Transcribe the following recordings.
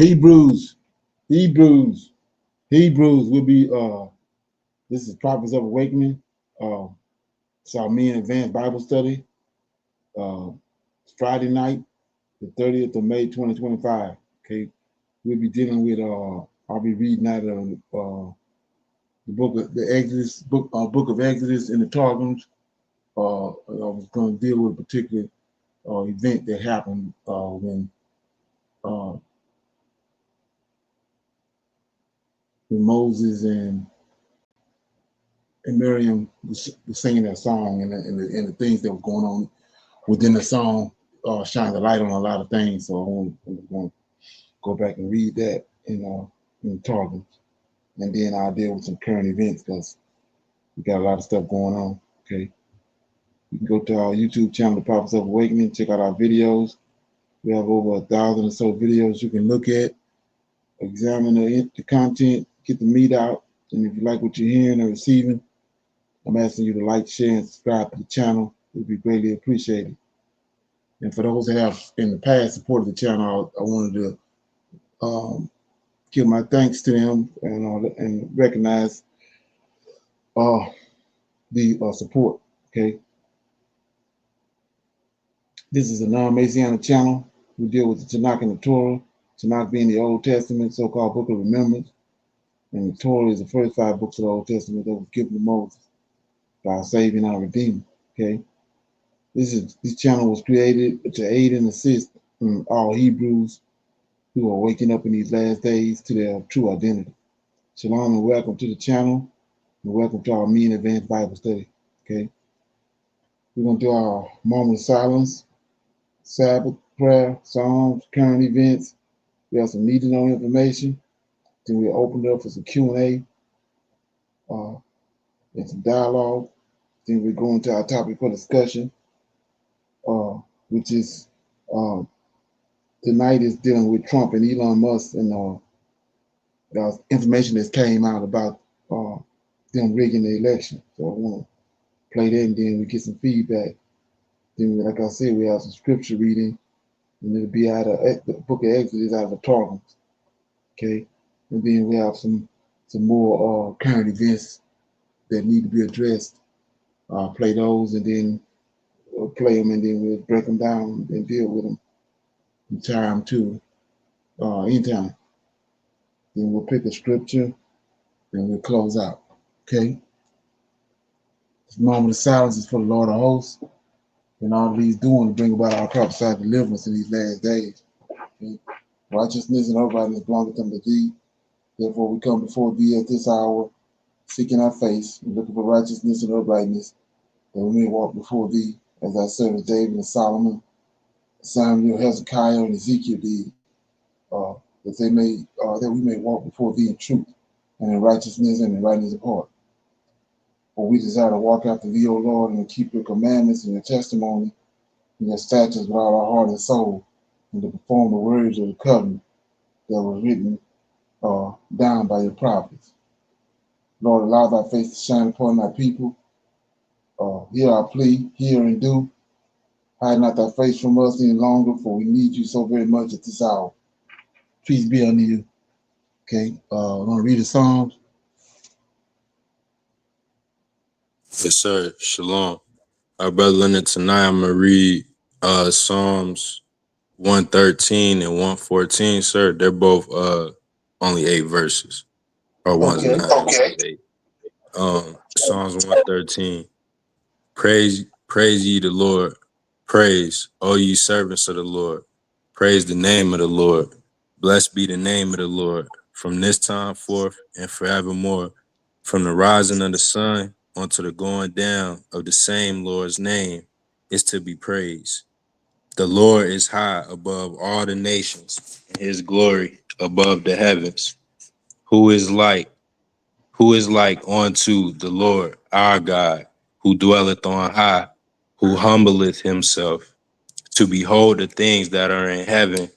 Hebrews, Hebrews, Hebrews will be this is Prophets of Awakening. It's our Men Advanced Bible Study. It's Friday night, the 30th of May, 2025. Okay. We'll be dealing with I'll be reading out of the book of the Exodus, book of Exodus in the Targums. I was going to deal with a particular event that happened when Moses and Miriam was singing that song, and the things that were going on within the song shine the light on a lot of things. So I want to go back and read that in the Targums, and then I'll deal with some current events because we got a lot of stuff going on. Okay, you can go to our YouTube channel, The Prophets of Awakening, check out our videos. We have over 1,000 or so videos you can look at, examine the content, get the meat out, and if you like what you're hearing or receiving, I'm asking you to like, share, and subscribe to the channel. It would be greatly appreciated. And for those that have in the past supported the channel, I wanted to give my thanks to them and recognize the support. Okay, this is a non-Messianic channel. We deal with the Tanakh and the Torah. Tanakh being the Old Testament, so-called Book of Remembrance, and the Torah is the first 5 books of the Old Testament that was given to Moses by our Savior and our Redeemer. Okay, this channel was created to aid and assist all Hebrews who are waking up in these last days to their true identity. Shalom and welcome to the channel, and welcome to our Men Advanced Bible Study. Okay, we're gonna do our moment of silence, Sabbath prayer, Psalms, current events. We have some need to know information. Then we'll open it up for some Q&A and some dialogue. Then we go into our topic for discussion, which is tonight is dealing with Trump and Elon Musk and the information that came out about them rigging the election. So I want to play that and then we get some feedback. Then, like I said, we have some scripture reading, and it'll be out of the book of Exodus, out of the Targums. Okay, and then we have some more current events that need to be addressed. Play those and then play them, and then we'll break them down and deal with them in time too, in time. Then we'll pick a scripture and we'll close out. Okay. This moment of silence is for the Lord of hosts, and all that he's doing to bring about our prophesied deliverance in these last days. Okay. Righteousness and uprightness belong unto thee. Therefore we come before thee at this hour, seeking our face and looking for righteousness and uprightness, that we may walk before thee as our servants David and Solomon, Samuel, Hezekiah, and Ezekiel did, that we may walk before thee in truth and in righteousness and in rightness of heart. For we desire to walk after thee, O Lord, and to keep your commandments and your testimony and your statutes with all our heart and soul, and to perform the words of the covenant that was written down by your prophets. Lord, allow thy face to shine upon thy people. Hear our plea, hear and do. Hide not thy face from us any longer, for we need you so very much at this hour. Peace be unto you. Okay, I'm going to read the Psalms. Yes, sir. Shalom. Our brother Leonard, tonight I'm going to read Psalms 113 and 114, sir. They're both only 8 verses. Or one's Okay. 9. Okay. 8. Psalms 113. Praise ye the Lord. Praise, O ye servants of the Lord. Praise the name of the Lord. Blessed be the name of the Lord, from this time forth and forevermore. From the rising of the sun unto the going down of the same Lord's name is to be praised. The Lord is high above all the nations, and his glory above the heavens. Who is like unto the Lord our God, who dwelleth on high, who humbleth himself to behold the things that are in heaven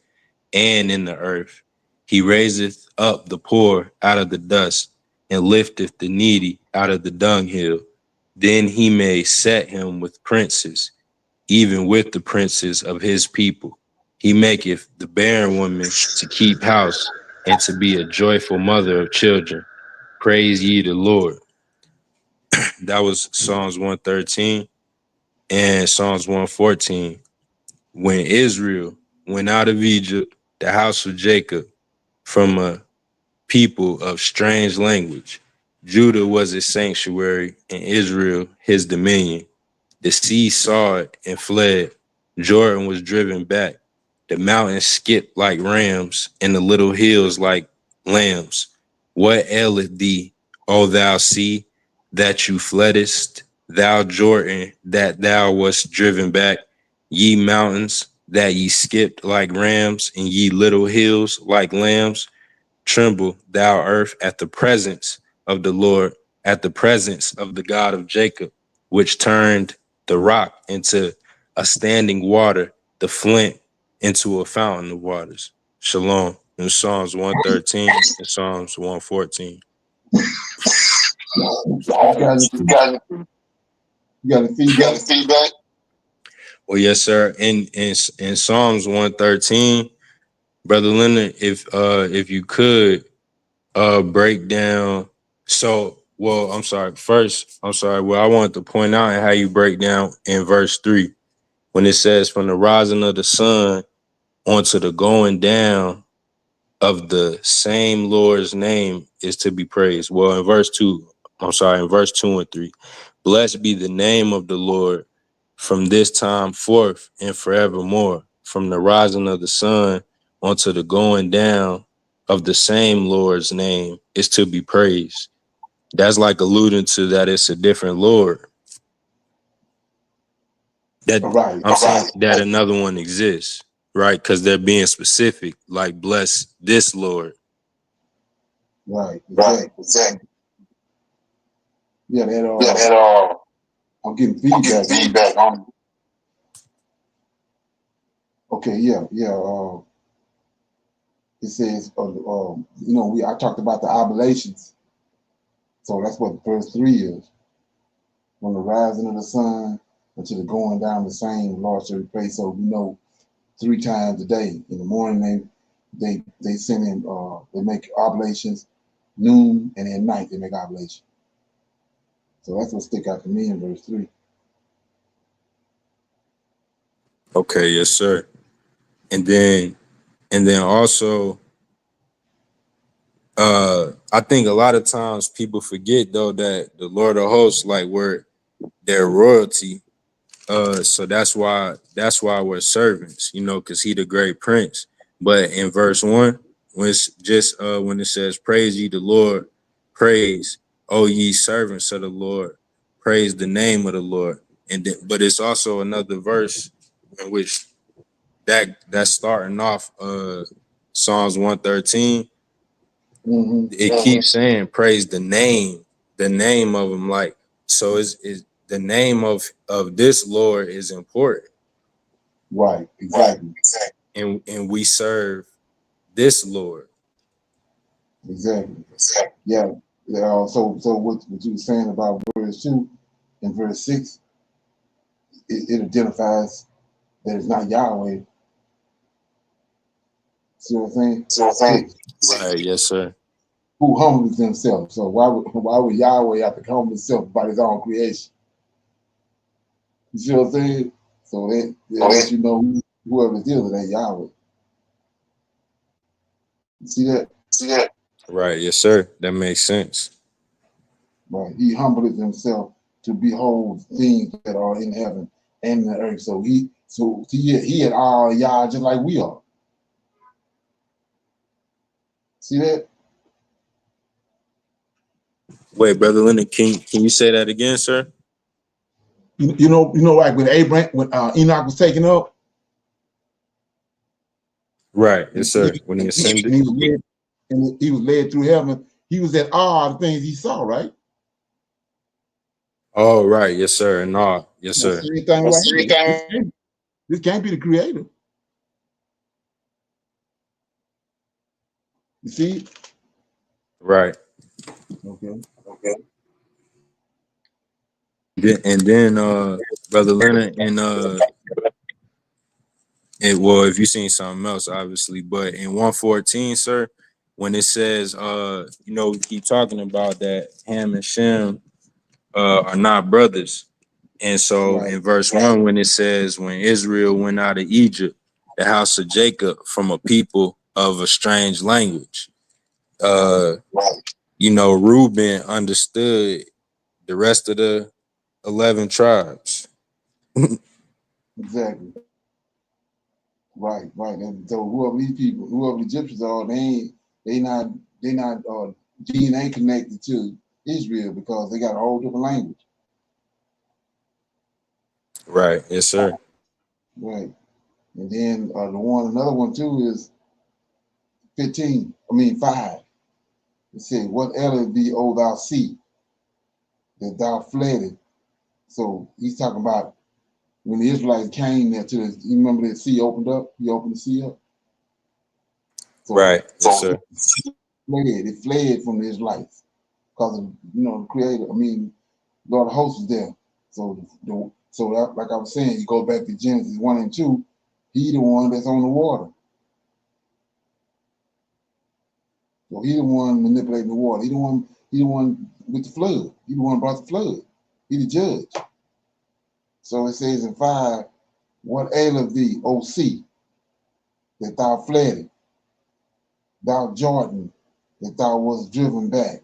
and in the earth. He raiseth up the poor out of the dust, and lifteth the needy out of the dunghill. Then he may set him with princes, even with the princes of his people. He maketh the barren woman to keep house and to be a joyful mother of children. Praise ye the Lord. That was Psalms 113 and Psalms 114. When Israel went out of Egypt, the house of Jacob, from a people of strange language, Judah was his sanctuary and Israel his dominion. The sea saw it and fled. Jordan was driven back. The mountains skipped like rams, and the little hills like lambs. What aileth thee, O thou sea, that you fleddest? Thou Jordan, that thou wast driven back? Ye mountains, that ye skipped like rams, and ye little hills like lambs? Tremble, thou earth, at the presence of the Lord, at the presence of the God of Jacob, which turned the rock into a standing water, the flint into a fountain of waters. Shalom. In Psalms 113 and Psalms 114. You got any feedback? Well, yes, sir. In Psalms 113, Brother Leonard, if you could break down. I'm sorry. First, I'm sorry. Well, I wanted to point out how you break down in verse 3 when it says, from the rising of the sun onto the going down of the same Lord's name is to be praised. Well, in verse 2, in verse 2 and 3, blessed be the name of the Lord from this time forth and forevermore, from the rising of the sun onto the going down of the same Lord's name is to be praised. That's like alluding to that it's a different Lord. That Right. I'm saying that another one exists, right? Because they're being specific, like bless this Lord. Right. Exactly. Yeah, that I'm getting feedback on. Okay, yeah. It says, I talked about the oblations. So that's what verse 3 is. From the rising of the sun until the going down the same, Lord shall be praised. So we know 3 times a day. In the morning, they send in, they make oblations, noon, and at night they make oblations. So that's what stick out to me in verse 3. Okay, yes, sir. And then also, I think a lot of times people forget though that the Lord of hosts, like we're their royalty. So that's why we're servants, because he the great prince. But in verse 1, when it's just when it says, praise ye the Lord, praise, O ye servants of the Lord, praise the name of the Lord. And then, but it's also another verse in which that's starting off Psalms 113. It keeps saying praise the name of him. Like, so is the name of this Lord is important. Right, exactly. And we serve this Lord. Exactly. Yeah. So what you were saying about verse 2 and verse 6, it identifies that it's not Yahweh. See what I'm saying? Right, yes, sir. Who humbles himself. So why would Yahweh have to humble himself by his own creation? You see what I'm saying? So that lets you know whoever it is, it ain't Yahweh. You see that? Right, yes, sir. That makes sense. Right. He humbled himself to behold things that are in heaven and in the earth. So he had all Yah just like we are. See that? Wait, Brother Leonard, can you say that again, sir? You know, like when Abraham, when Enoch was taken up, Right, yes, and sir. When he ascended. he was led through heaven. He was at all the things he saw, right? Oh, right, yes, sir. And all, yes, sir. Same thing right here. This can't be the creator. You see? Right. Okay. And then Brother Leonard, well, if you seen something else, obviously, but in 114, sir, when it says, we keep talking about that Ham and Shem are not brothers. And so Right, in verse 1, when it says, when Israel went out of Egypt, the house of Jacob from a people of a strange language, right, Reuben understood the rest of the 11 tribes. exactly. Right, right. And so whoever these people, whoever the Egyptians are, they not DNA connected to Israel because they got a whole different language. Right. Yes, sir. Right. And then another one too is 15. I mean 5. It said, "What aileth thee, O thou sea, that thou fled?" So he's talking about when the Israelites came there to the. You remember the sea opened up? He opened the sea up. So Right. Yes, sir. it fled from the Israelites because of the Creator. I mean, Lord of hosts is there. Like I was saying, you go back to Genesis 1 and 2. He the one that's on the water. So he the one manipulating the water. He the one with the flood. He the one brought the flood. He the judge. So it says in 5, "What aileth thee, O sea, that thou fled, thou Jordan, that thou was driven back?"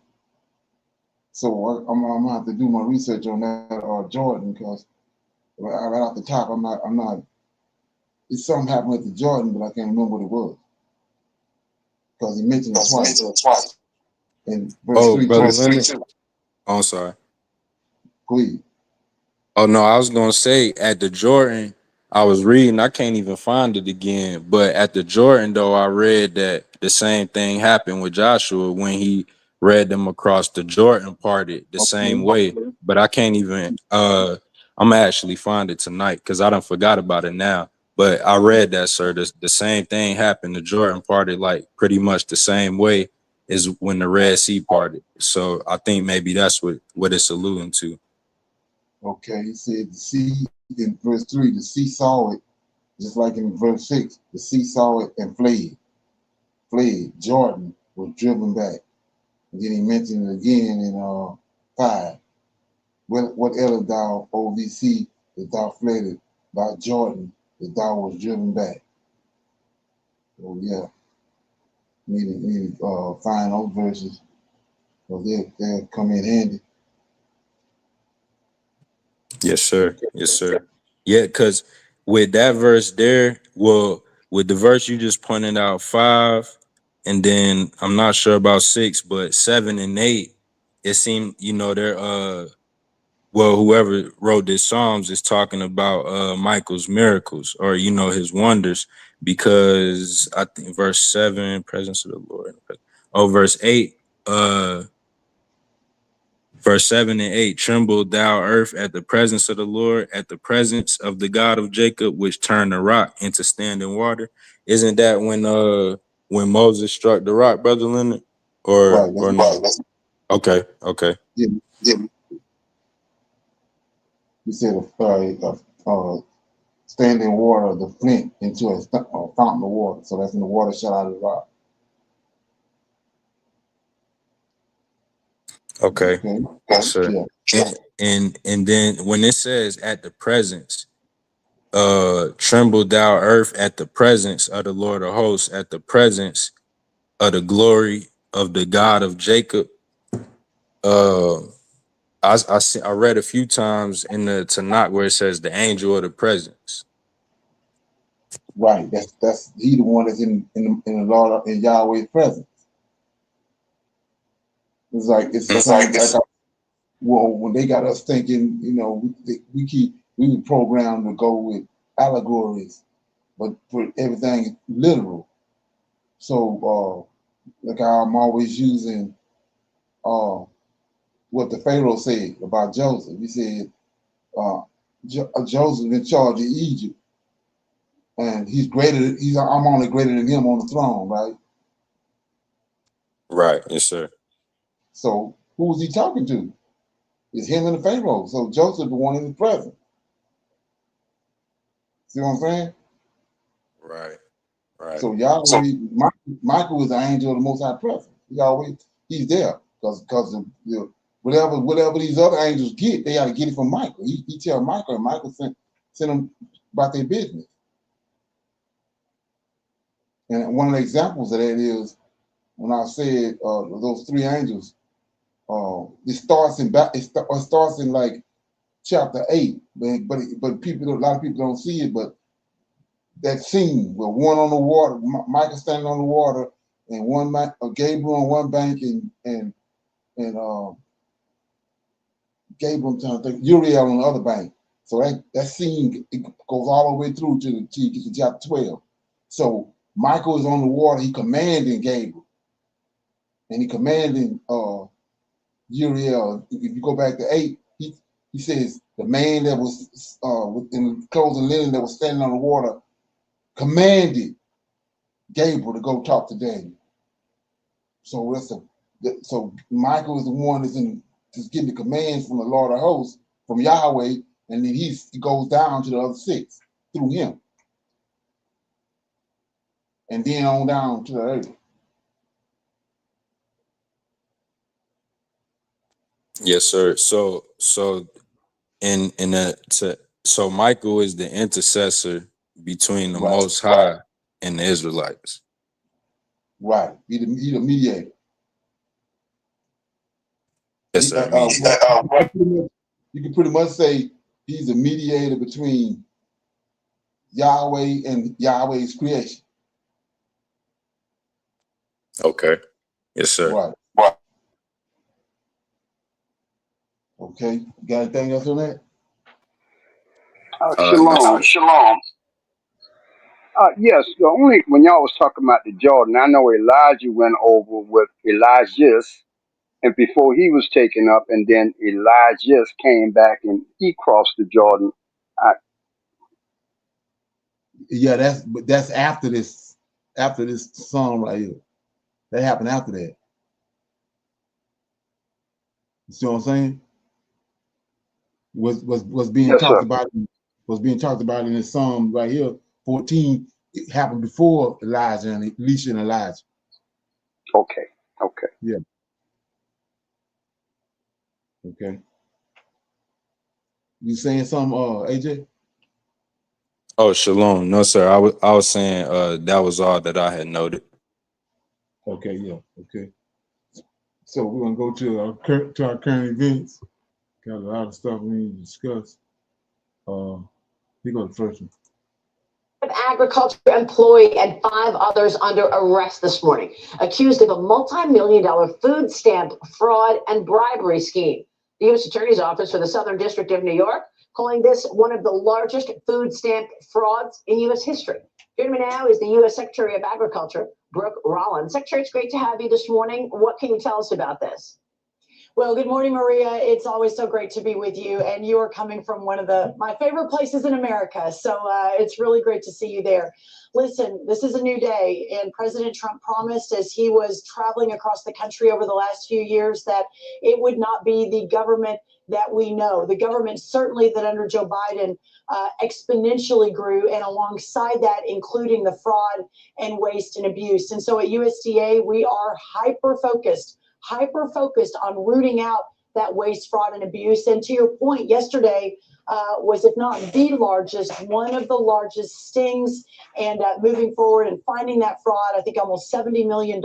So I'm gonna have to do my research on that Jordan because right off the top I'm not. It's something happened with the Jordan, but I can't remember what it was because he mentioned it twice in verse Oh, 3 brother too. Leonard. Oh, I'm sorry. Please. Oh no, I was gonna say at the Jordan, I was reading, I can't even find it again. But at the Jordan, though, I read that the same thing happened with Joshua when he read them across the Jordan parted the same Okay. way. But I can't even I'm gonna actually find it tonight because I done forgot about it now. But I read that, sir. The same thing happened. The Jordan parted like pretty much the same way as when the Red Sea parted. So I think maybe that's what it's alluding to. Okay. He said the sea in verse 3, the sea saw it, just like in verse 6, the sea saw it and fled. Fled. Jordan was driven back. And then he mentioned it again in 5. What aileth thou, O sea, that thou fled by Jordan, that thou was driven back? So yeah, need to find those verses because they'll come in handy. Yes, sir. Yes, sir. Yeah, because with that verse there, well, with the verse you just pointed out, 5, and then I'm not sure about 6, but 7 and 8, it seemed, they're whoever wrote this Psalms is talking about Michael's miracles or his wonders, because I think verse 7, presence of the Lord. Oh, verse 8, uh verse 7 and 8, tremble thou earth at the presence of the Lord, at the presence of the God of Jacob, which turned the rock into standing water. Isn't that when Moses struck the rock, Brother Leonard? Or Right. no? Okay, okay. Yeah, you said standing water, the flint into a fountain of water. So that's when the water shot out of the rock. Okay. Okay. Yes, sir. Yeah. And then when it says at the presence, tremble thou earth at the presence of the Lord of hosts, at the presence of the glory of the God of Jacob. Uh I read a few times in the Tanakh where it says the angel of the presence. Right. That's he the one that's in the Lord in Yahweh's presence. It's something like well, when they got us thinking, we were programmed to go with allegories, but for everything literal. So like I'm always using uh what the Pharaoh said about Joseph. He said Joseph in charge of Egypt, and he's greater. I'm only greater than him on the throne, right? Right. Yes, sir. So who was he talking to? It's him and the Pharaoh. So Joseph the one in the present. See what I'm saying? Right. Right. So Yahweh, Michael is the angel of the Most High presence. He's there because whatever these other angels get, they got to get it from Michael. He tell Michael, and Michael sent them about their business. And one of the examples of that is when I said those three angels. It starts in like chapter 8, but a lot of people don't see it, but that scene where one on the water, Michael standing on the water, and Gabriel on one bank, and Gabriel, I'm trying to think, Uriel on the other bank. So that scene, it goes all the way through till you get to chapter 12. So Michael is on the water, he commanding Gabriel, and he commanding Uriel. If you go back to 8, he says the man that was in clothes and linen that was standing on the water commanded Gabriel to go talk to Daniel. So so Michael is the one that's getting the commands from the Lord of hosts, from Yahweh, and then he goes down to the other 6 through him, and then on down to the earth. Yes, sir. So so Michael is the intercessor between the Most High and the Israelites. Right. He the mediator. Yes, sir. You can pretty much say he's a mediator between Yahweh and Yahweh's creation. Okay. Yes, sir. Right. Okay. Got anything else on that? Shalom. Shalom. Yes, the only when y'all was talking about the Jordan, I know Elijah went over with Elijah's, and before he was taken up, and then Elijah's came back and he crossed the Jordan. Yeah, that's after this song right here. That happened after that. You see what I'm saying? Was being Yes, talked sir. about in this song right here. 14. It happened before Elijah and Elisha and Elijah. Okay. Yeah. Okay. You saying something, AJ? Oh, shalom. No, sir. I was saying that was all that I had noted. Okay. Yeah. Okay. So we're gonna go to our current events. Got a lot of stuff we need to discuss. We go to the first one. Agriculture employee and 5 others under arrest this morning, accused of a multi-million-dollar food stamp fraud and bribery scheme. The U.S. Attorney's Office for the Southern District of New York calling this one of the largest food stamp frauds in U.S. history. Joining me now is the U.S. Secretary of Agriculture, Brooke Rollins. Secretary, it's great to have you this morning. What can you tell us about this? Well, good morning, Maria. It's always so great to be with you. And you are coming from one of my favorite places in America. So it's really great to see you there. Listen, this is a new day. And President Trump promised as he was traveling across the country over the last few years that it would not be the government that we know. The government certainly that under Joe Biden exponentially grew. And alongside that, including the fraud and waste and abuse. And so at USDA, we are hyper-focused on rooting out that waste, fraud, and abuse. And to your point, yesterday was, if not the largest, one of the largest stings. And moving forward and finding that fraud, I think almost $70 million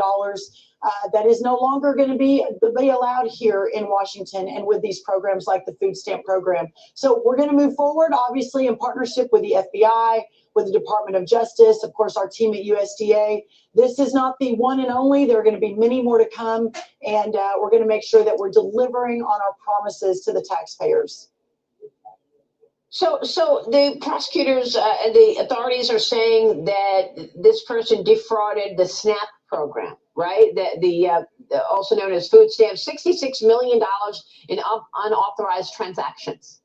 that is no longer going to be allowed here in Washington and with these programs like the food stamp program. So we're going to move forward, obviously, in partnership with the FBI, with the Department of Justice, of course, our team at USDA. This is not the one and only. There are going to be many more to come, and we're going to make sure that we're delivering on our promises to the taxpayers. So the prosecutors and the authorities are saying that this person defrauded the SNAP program, right? The also known as food stamps, $66 million in unauthorized transactions.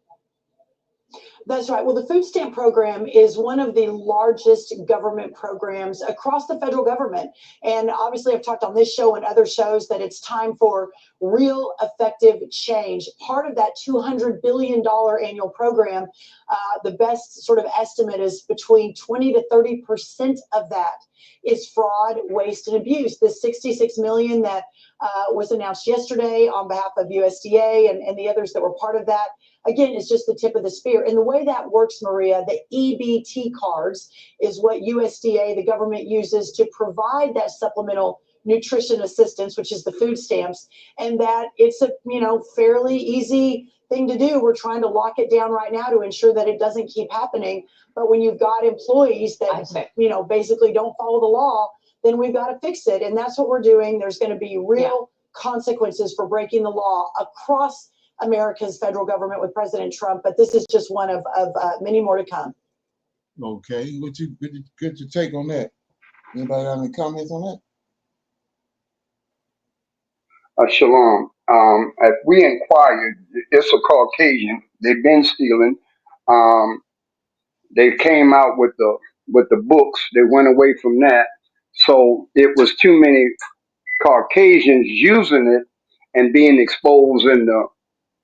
That's right. Well, the food stamp program is one of the largest government programs across the federal government. And obviously, I've talked on this show and other shows that it's time for real effective change. Part of that $200 billion annual program, the best sort of estimate is between 20 to 30% of that is fraud, waste, and abuse. The 66 million that was announced yesterday on behalf of USDA and the others that were part of that, again, it's just the tip of the spear. And the way that works, Maria, the EBT cards is what USDA, the government, uses to provide that supplemental nutrition assistance, which is the food stamps, and that it's a fairly easy thing to do. We're trying to lock it down right now to ensure that it doesn't keep happening. But when you've got employees that basically don't follow the law, then we've got to fix it. And that's what we're doing. There's going to be real consequences for breaking the law across America's federal government with President Trump. But this is just one of many more to come. Okay, what's your take on that? Anybody have any comments on that? Shalom. As we inquired, it's a Caucasian. They've been stealing. They came out with the books. They went away from that. So it was too many Caucasians using it and being exposed in the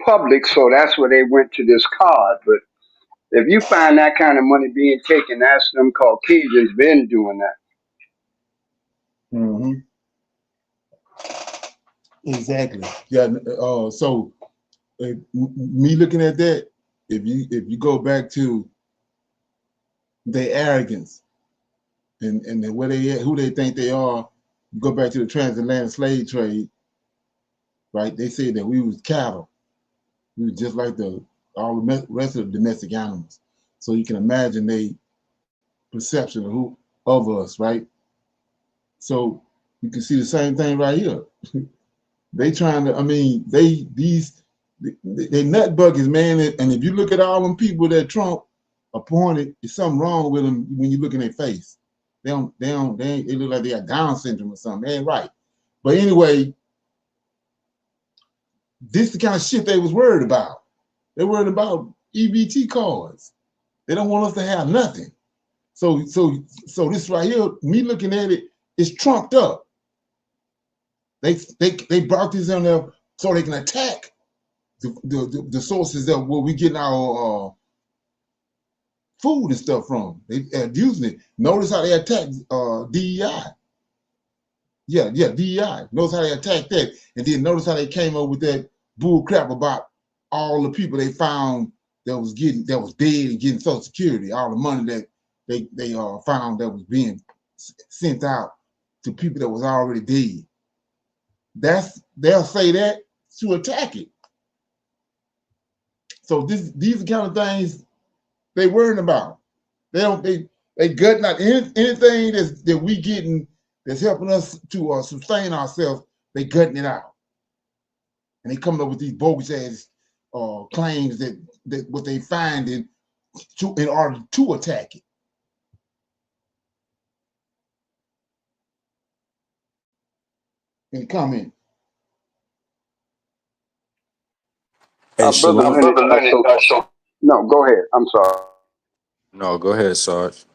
public. So that's where they went to this card. But if you find that kind of money being taken, that's them Caucasians been doing that. Mm-hmm. Exactly. Yeah. So me looking at that, if you go back to their arrogance and where who they think they are, you go back to the transatlantic slave trade, right? They said that we was cattle. We was just like all the rest of the domestic animals. So you can imagine their perception of us, right? So you can see the same thing right here. They trying to, they nut buckets, man. And if you look at all them people that Trump appointed, there's something wrong with them when you look in their face. They look like they got Down syndrome or something. They ain't right. But anyway, this is the kind of shit they was worried about. They're worried about EBT cards. They don't want us to have nothing. So this right here, me looking at it, is trumped up. They brought this in there so they can attack the sources of where we getting our food and stuff from. They using it. Notice how they attacked DEI. Yeah, DEI. Notice how they attacked that, and then notice how they came up with that bull crap about all the people they found that was dead and getting Social Security, all the money that they found that was being sent out to people that was already dead. They'll say that to attack it. So these are the kind of things they worrying about. They gutting out anything that we getting that's helping us to sustain ourselves. They gutting it out, and they coming up with these bogus ass claims that what they find in order to attack it. Any comment? Hey, Brother Shalom. Leonard, no, go ahead. I'm sorry. No, go ahead, Sarge.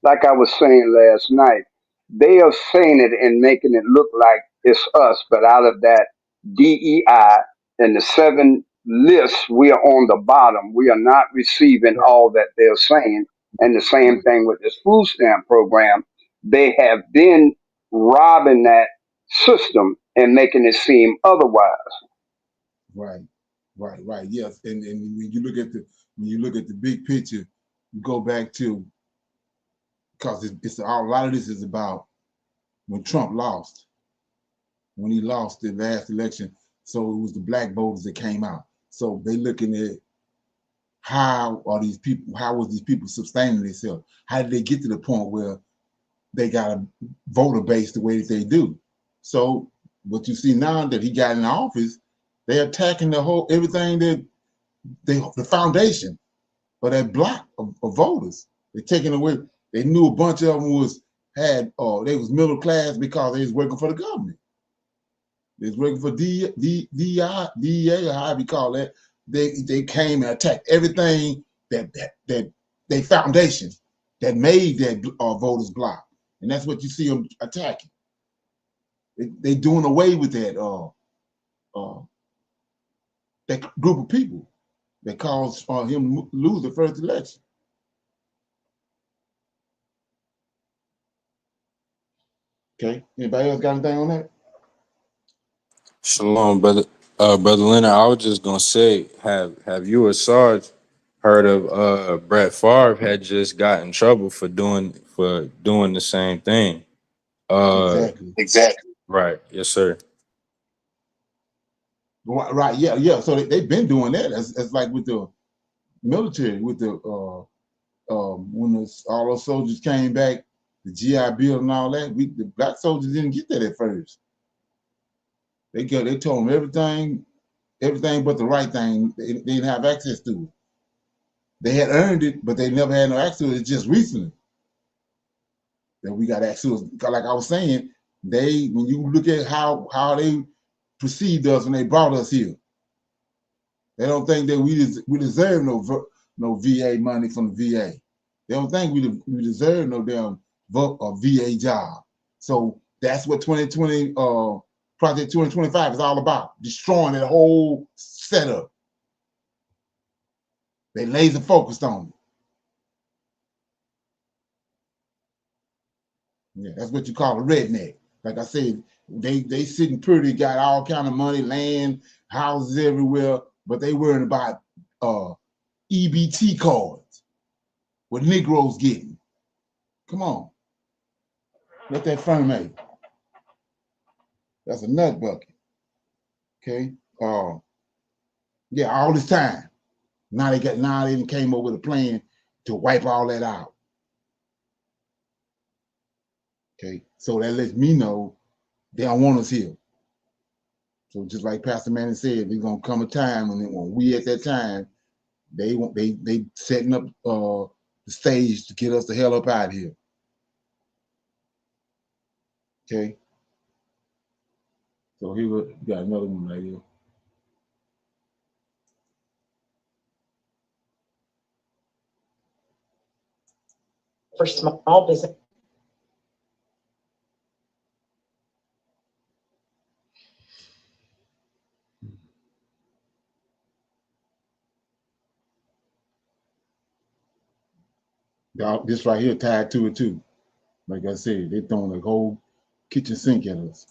Like I was saying last night, they are saying it and making it look like it's us, but out of that DEI and the 7 lists, we are on the bottom. We are not receiving all that they're saying. And the same thing with this food stamp program. They have been robbing that system and making it seem otherwise. Right. Yes, and when you look at the big picture, you go back to, because a lot of this is about when Trump lost, when he lost the last election. So it was the black voters that came out. So they looking at how was these people sustaining themselves? How did they get to the point where they got a voter base the way that they do? So what you see now that he got in office, they're attacking everything that the foundation of that block of voters. They're taking away. They knew a bunch of them they was middle class because they was working for the government. They was working for DEA, or however you call that, they came and attacked everything that they foundation that made that voters block, and that's what you see them attacking. They doing away with that group of people that caused him lose the first election. Okay, anybody else got anything on that? Shalom, brother. Brother Leonard, I was just gonna say, have you or Sarge heard of Brett Favre had just got in trouble for doing the same thing? Exactly. Right. Yes, sir. Right. Yeah. So they've been doing that. It's like with the military, with the when all those soldiers came back, the GI Bill and all that. The black soldiers didn't get that at first. They told them everything but the right thing. They didn't have access to it. They had earned it, but they never had no access to it. It's just recently that we got access to it. Like I was saying, when you look at how they perceived us when they brought us here, they don't think that we deserve no VA money from the VA. They don't think we deserve no damn VA job. So that's what 2020 Project 2025 is all about, destroying that whole setup. They laser focused on it. Yeah, that's what you call a redneck. Like I said, they sitting pretty, got all kind of money, land, houses everywhere, but they worrying about EBT cards, what Negroes getting. Come on, let that front make. That's a nut bucket. Okay. Yeah, all this time. Now they came up with a plan to wipe all that out. Okay. So that lets me know they don't want us here. So just like Pastor Manning said, there's gonna come a time when we at that time, they setting up the stage to get us the hell up out of here. Okay. So here we got another one right here. For small business. This right here tied to it too. Like I said, they throwing the whole kitchen sink at us.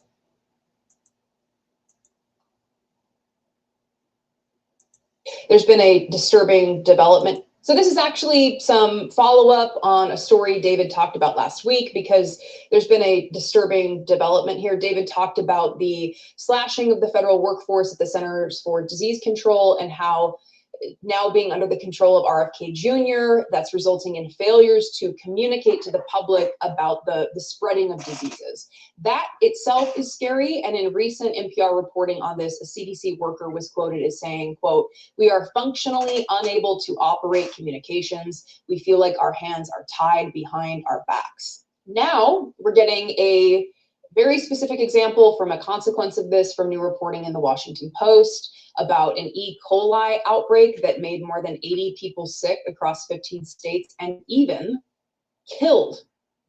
There's been a disturbing development. So this is actually some follow-up on a story David talked about last week, because there's been a disturbing development here. David talked about the slashing of the federal workforce at the Centers for Disease Control and how now being under the control of RFK Jr., that's resulting in failures to communicate to the public about the spreading of diseases. That itself is scary. And in recent NPR reporting on this, a CDC worker was quoted as saying, quote, "We are functionally unable to operate communications. We feel like our hands are tied behind our backs." Now we're getting a very specific example from a consequence of this from new reporting in the Washington Post about an E. coli outbreak that made more than 80 people sick across 15 states and even killed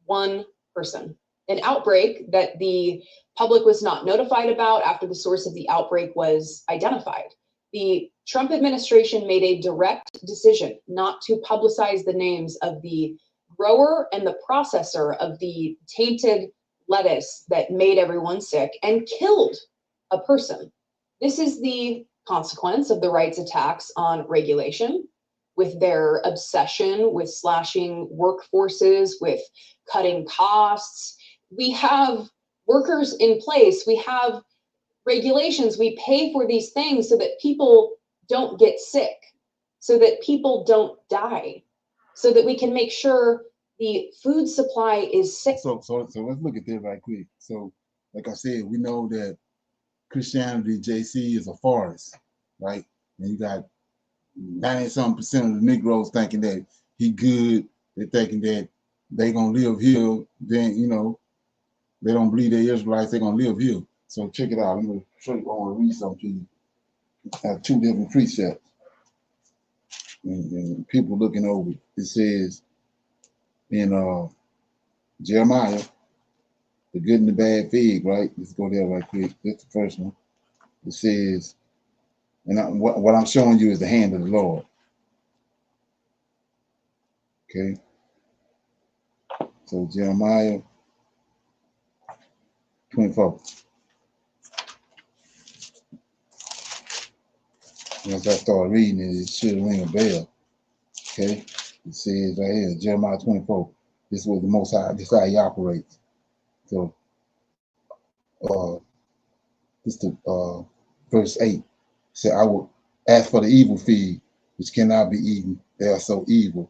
one person. An outbreak that the public was not notified about after the source of the outbreak was identified. The Trump administration made a direct decision not to publicize the names of the grower and the processor of the tainted lettuce that made everyone sick and killed a person. This is the consequence of the right's attacks on regulation, with their obsession with slashing workforces, with cutting costs. We have workers in place, we have regulations, we pay for these things so that people don't get sick, so that people don't die, so that we can make sure the food supply is safe. So let's look at that right quick. So, like I said, we know that Christianity, JC, is a forest, right? And you got 90-something% of the Negroes thinking that he good. They're thinking that they gonna live here. Then they don't believe they're Israelites. They're gonna live here. So check it out. I'm gonna show you. I want to read something to you. I have two different precepts. and people looking over it. It says in Jeremiah, the good and the bad fig, right? Let's go there right quick. That's the first one. It says, and what I'm showing you is the hand of the Lord. Okay. So Jeremiah 24. Once I start reading it, it should ring a bell. Okay. It says right here, Jeremiah 24. This was the Most High. This is how he operates. So this the verse 8. It said, I will ask for the evil fig, which cannot be eaten. They are so evil.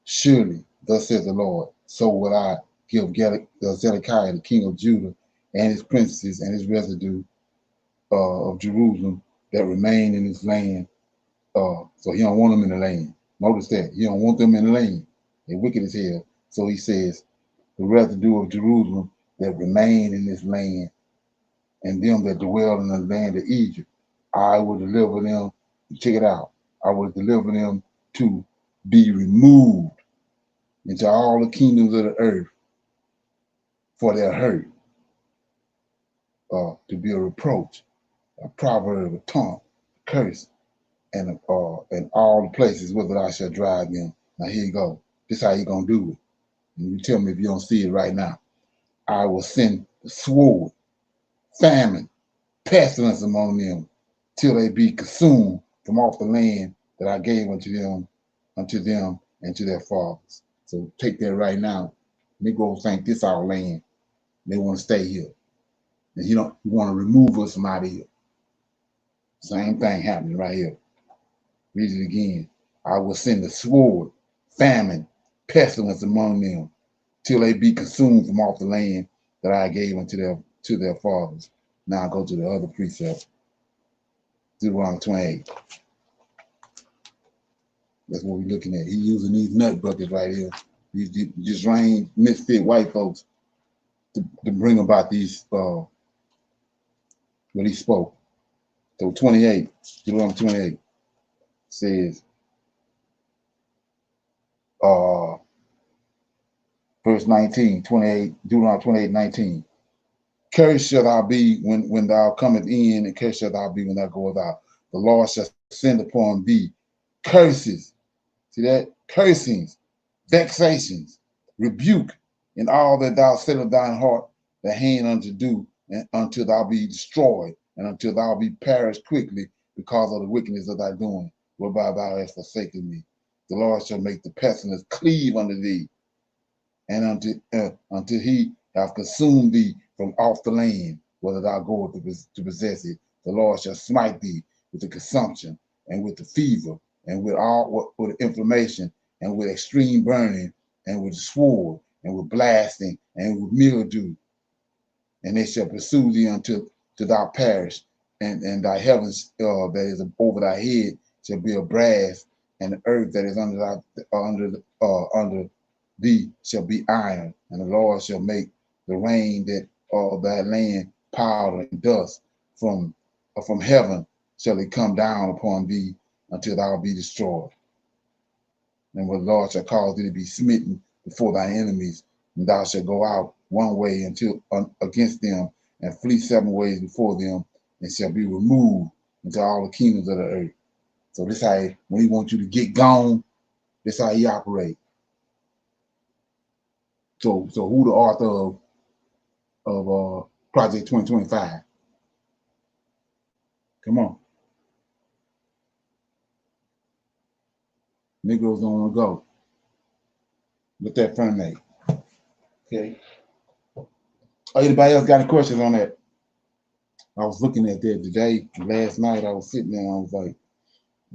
Surely, thus says the Lord, so will I give Zedekiah, the king of Judah, and his princes and his residue of Jerusalem that remain in his land. So he don't want them in the land. Notice that. He don't want them in the land. They're wicked as hell. So he says, the residue of Jerusalem that remain in this land, and them that dwell in the land of Egypt, I will deliver them. Check it out. I will deliver them to be removed into all the kingdoms of the earth for their hurt, to be a reproach, a proverb, a taunt, a curse, and all the places whither I shall drive them. Now here you go. This is how you gonna do it. And you tell me if you don't see it right now. I will send the sword, famine, pestilence among them, till they be consumed from off the land that I gave unto them and to their fathers. So take that right now. Negroes think this our land. They want to stay here. And you want to remove us from out of here. Same thing happening right here. Read it again. I will send the sword, famine, pestilence among them, till they be consumed from off the land that I gave unto their fathers. Now I go to the other precept. Deuteronomy 28. That's what we're looking at. He's using these nut buckets right here. These just range misfit white folks to bring about these what he spoke. So 28, Deuteronomy 28 says, verse 19, 28, Deuteronomy 28, 19. Cursed shall thou be when thou comest in, and cursed shall thou be when thou goest out. The Lord shall send upon thee curses. See that? Cursings, vexations, rebuke, and all that thou settest thine heart the hand unto do, and until thou be destroyed, and until thou be perished quickly because of the wickedness of thy doing, whereby thou hast forsaken me. The Lord shall make the pestilence cleave unto thee, and until he have consumed thee from off the land, whether thou goest to possess it. The Lord shall smite thee with the consumption, and with the fever, and with inflammation, and with extreme burning, and with the sword, and with blasting, and with mildew. And they shall pursue thee until thou perish, and thy heavens that is over thy head shall be of brass, and the earth that is under thee shall be iron, and the Lord shall make the rain that of thy land powder and dust from heaven shall it come down upon thee until thou be destroyed. And the Lord shall cause thee to be smitten before thy enemies, and thou shalt go out one way against them, and flee 7 ways before them, and shall be removed into all the kingdoms of the earth. So this how when he wants you to get gone, this how he operates. So who the author of Project 2025? Come on. Negroes don't want to go. Let that fernate. Okay. Oh, anybody else got any questions on that? I was looking at that today. Last night I was sitting there and I was like,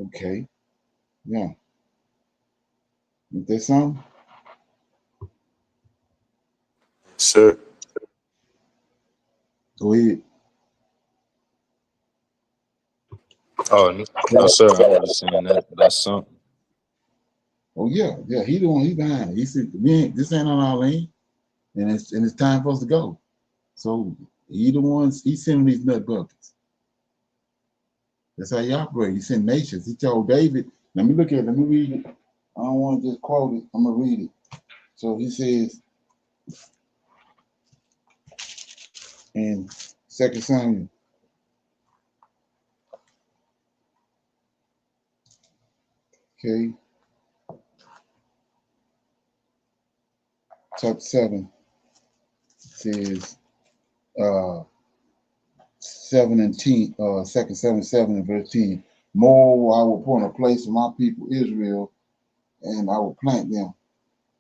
okay, yeah. Is there something? Sure. Go ahead. Oh, no, sir. I was just saying that's something. Oh yeah, he the one, he behind it. He said, this ain't on our lane, and it's time for us to go. So he the ones, he's sending these nut buckets. That's how he operates. He sent nations. He told David, Let me look at it. Let me read it. I don't want to just quote it. I'm going to read it. So he says in 2 Samuel, okay, chapter 7, says 7 and 10, 2 Samuel 7 and verse 10. Moreover, I will appoint a place for my people Israel, and I will plant them,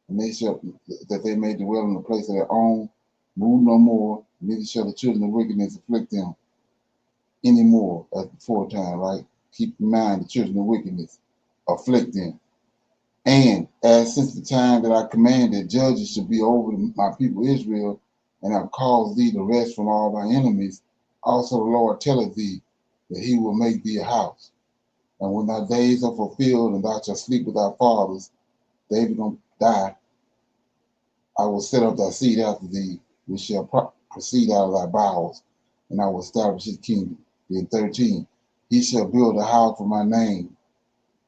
and they shall that they may dwell in the place of their own, move no more, neither shall the children of wickedness afflict them anymore as before time, right? Keep in mind the children of wickedness afflict them. And as since the time that I commanded judges should be over my people Israel, and have caused thee to rest from all thy enemies, also the Lord telleth thee that he will make thee a house. And when thy days are fulfilled, and thou shalt sleep with thy fathers, David gonna die, I will set up thy seed after thee, which shall proceed out of thy bowels, and I will establish his kingdom. Then 13, he shall build a house for my name,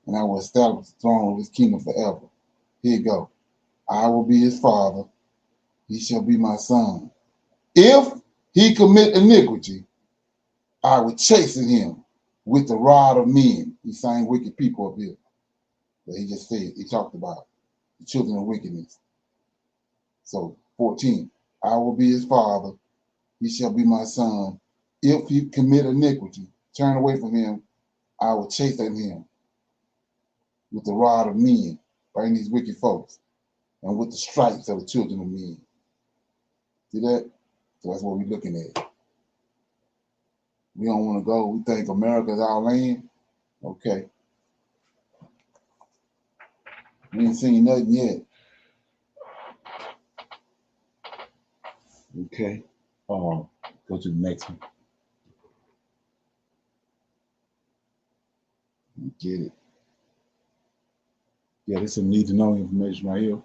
and I will establish the throne of his kingdom forever. Here you go. I will be his father, he shall be my son. If he commit iniquity, I will chasten him with the rod of men. He's saying wicked people up here that he just said, he talked about the children of wickedness. So 14, I will be his father, he shall be my son. If he commit iniquity, turn away from him, I will chasten him with the rod of men, bring these wicked folks, and with the stripes of the children of men. See that? So that's what we're looking at. We don't want to go. We think America is our land. Okay. We ain't seen nothing yet. Okay. Go to the next one. Get it. Yeah, there's some need to know information right here.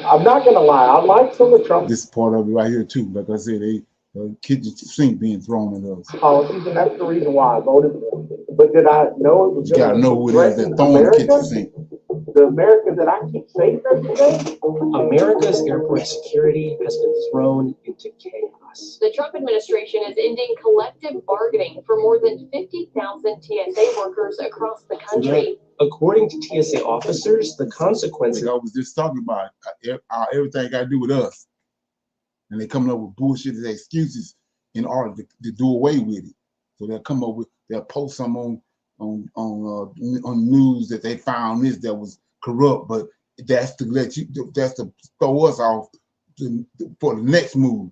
I'm not gonna lie, I like some of Trump's This part of it right here too. Like I said, the kitchen sink being thrown at us. policies, and that's the reason why I voted for it. But did I know it was You gotta know who it is that throwing the kitchen sink. The America that I keep safe every day? America's airport security has been thrown into chaos. The Trump administration is ending collective bargaining for more than 50,000 TSA workers across the country. According to TSA officers, the consequences. Like I was just talking about, everything got to do with us. And they're coming up with bullshit as excuses in order to do away with it. So they'll post some on news that they found this that was corrupt, but that's to throw us off for the next move.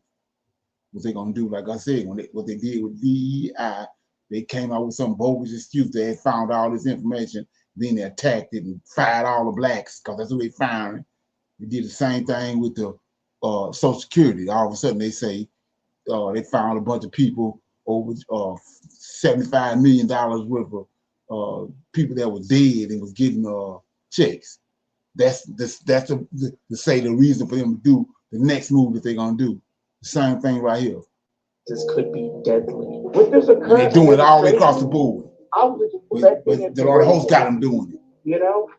What they're gonna do, like I said, what they did with DEI, they came out with some bogus excuse. They had found all this information, then they attacked it and fired all the blacks because that's who they found. They did the same thing with the Social Security. All of a sudden they say they found a bunch of people over $75 million worth of people that were dead and was getting checks. That's to say the reason for them to do the next move that they're gonna do. The same thing right here. This could be deadly. With this And they're doing it all the way across the board. I was expecting it The to Lord raise host got them doing it. You know,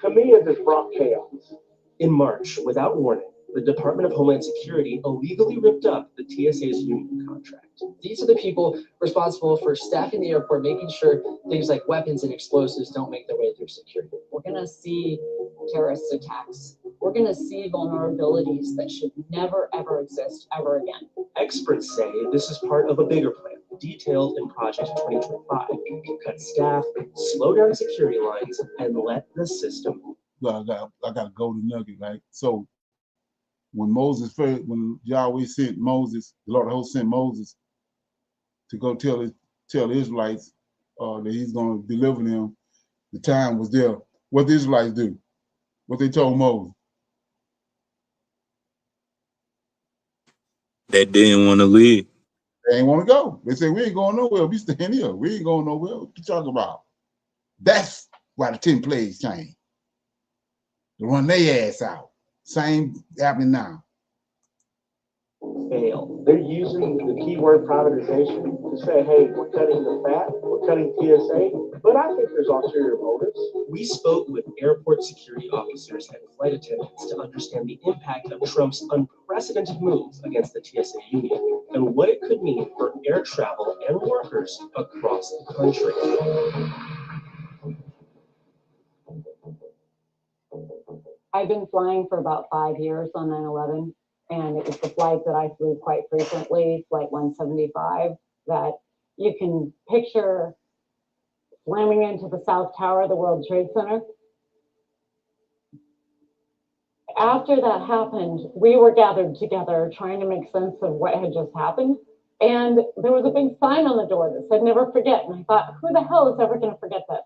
to me, it just brought chaos. In March, without warning, the Department of Homeland Security illegally ripped up the TSA's union contract. These are the people responsible for staffing the airport, making sure things like weapons and explosives don't make their way through security. We're going to see terrorist attacks. We're going to see vulnerabilities that should never, ever exist ever again. Experts say this is part of a bigger plan, detailed in Project 2025, to cut staff, slow down security lines, and let the system. I got a golden nugget, right? So when Yahweh sent Moses, the Lord of hosts sent Moses to go tell the Israelites that he's going to deliver them, the time was there. What the Israelites do? What they told Moses? They didn't want to leave. They ain't want to go. They said, we ain't going nowhere. We staying here. We ain't going nowhere. What you talking about? That's why the 10 plagues came. To run their ass out. Same happening now. fail. They're using the keyword privatization to say, hey, we're cutting the fat, we're cutting TSA, but I think there's ulterior motives. We spoke with airport security officers and flight attendants to understand the impact of Trump's unprecedented move against the TSA union and what it could mean for air travel and workers across the country. I've been flying for about 5 years on 9/11, and it was the flight that I flew quite frequently, Flight 175, that you can picture slamming into the South Tower of the World Trade Center. After that happened, we were gathered together trying to make sense of what had just happened. And there was a big sign on the door that said, never forget. And I thought, who the hell is ever going to forget this?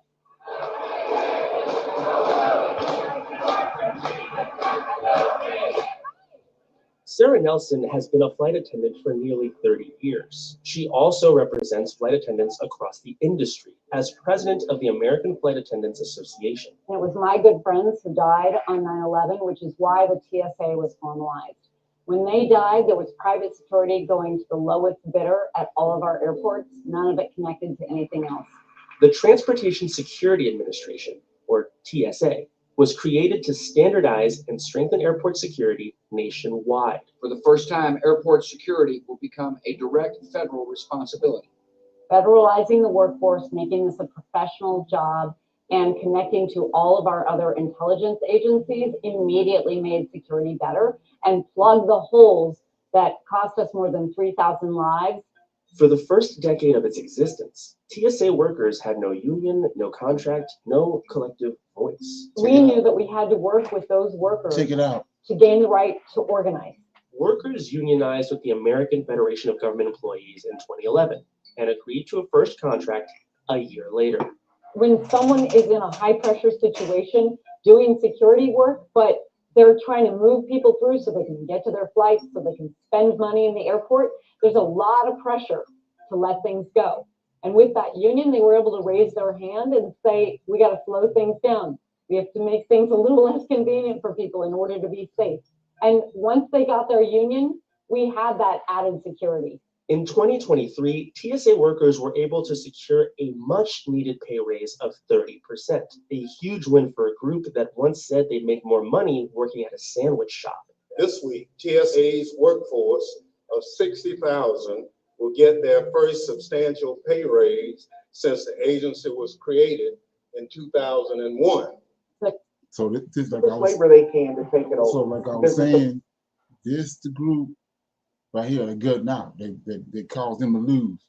Sarah Nelson has been a flight attendant for nearly 30 years. She also represents flight attendants across the industry as president of the American Flight Attendants Association. And it was my good friends who died on 9/11, which is why the TSA was formalized. When they died, there was private security going to the lowest bidder at all of our airports, none of it connected to anything else. The Transportation Security Administration, or TSA, was created to standardize and strengthen airport security nationwide. For the first time, airport security will become a direct federal responsibility. Federalizing the workforce, making this a professional job, and connecting to all of our other intelligence agencies immediately made security better and plugged the holes that cost us more than 3,000 lives. For the first decade of its existence, TSA workers had no union, no contract, no collective voice. We knew that we had to work with those workers Check it out. to gain the right to organize. Workers unionized with the American Federation of Government Employees in 2011 and agreed to a first contract a year later. When someone is in a high pressure situation doing security work, but they're trying to move people through so they can get to their flights, so they can spend money in the airport, there's a lot of pressure to let things go. And with that union, they were able to raise their hand and say, we got to slow things down. We have to make things a little less convenient for people in order to be safe. And once they got their union, we had that added security. In 2023, TSA workers were able to secure a much needed pay raise of 30%, a huge win for a group that once said they'd make more money working at a sandwich shop. This week, TSA's workforce of 60,000 will get their first substantial pay raise since the agency was created in 2001. So this is like Labor they can to take it over. So like I was saying, this the group right here, they gutting out. They caused them to lose.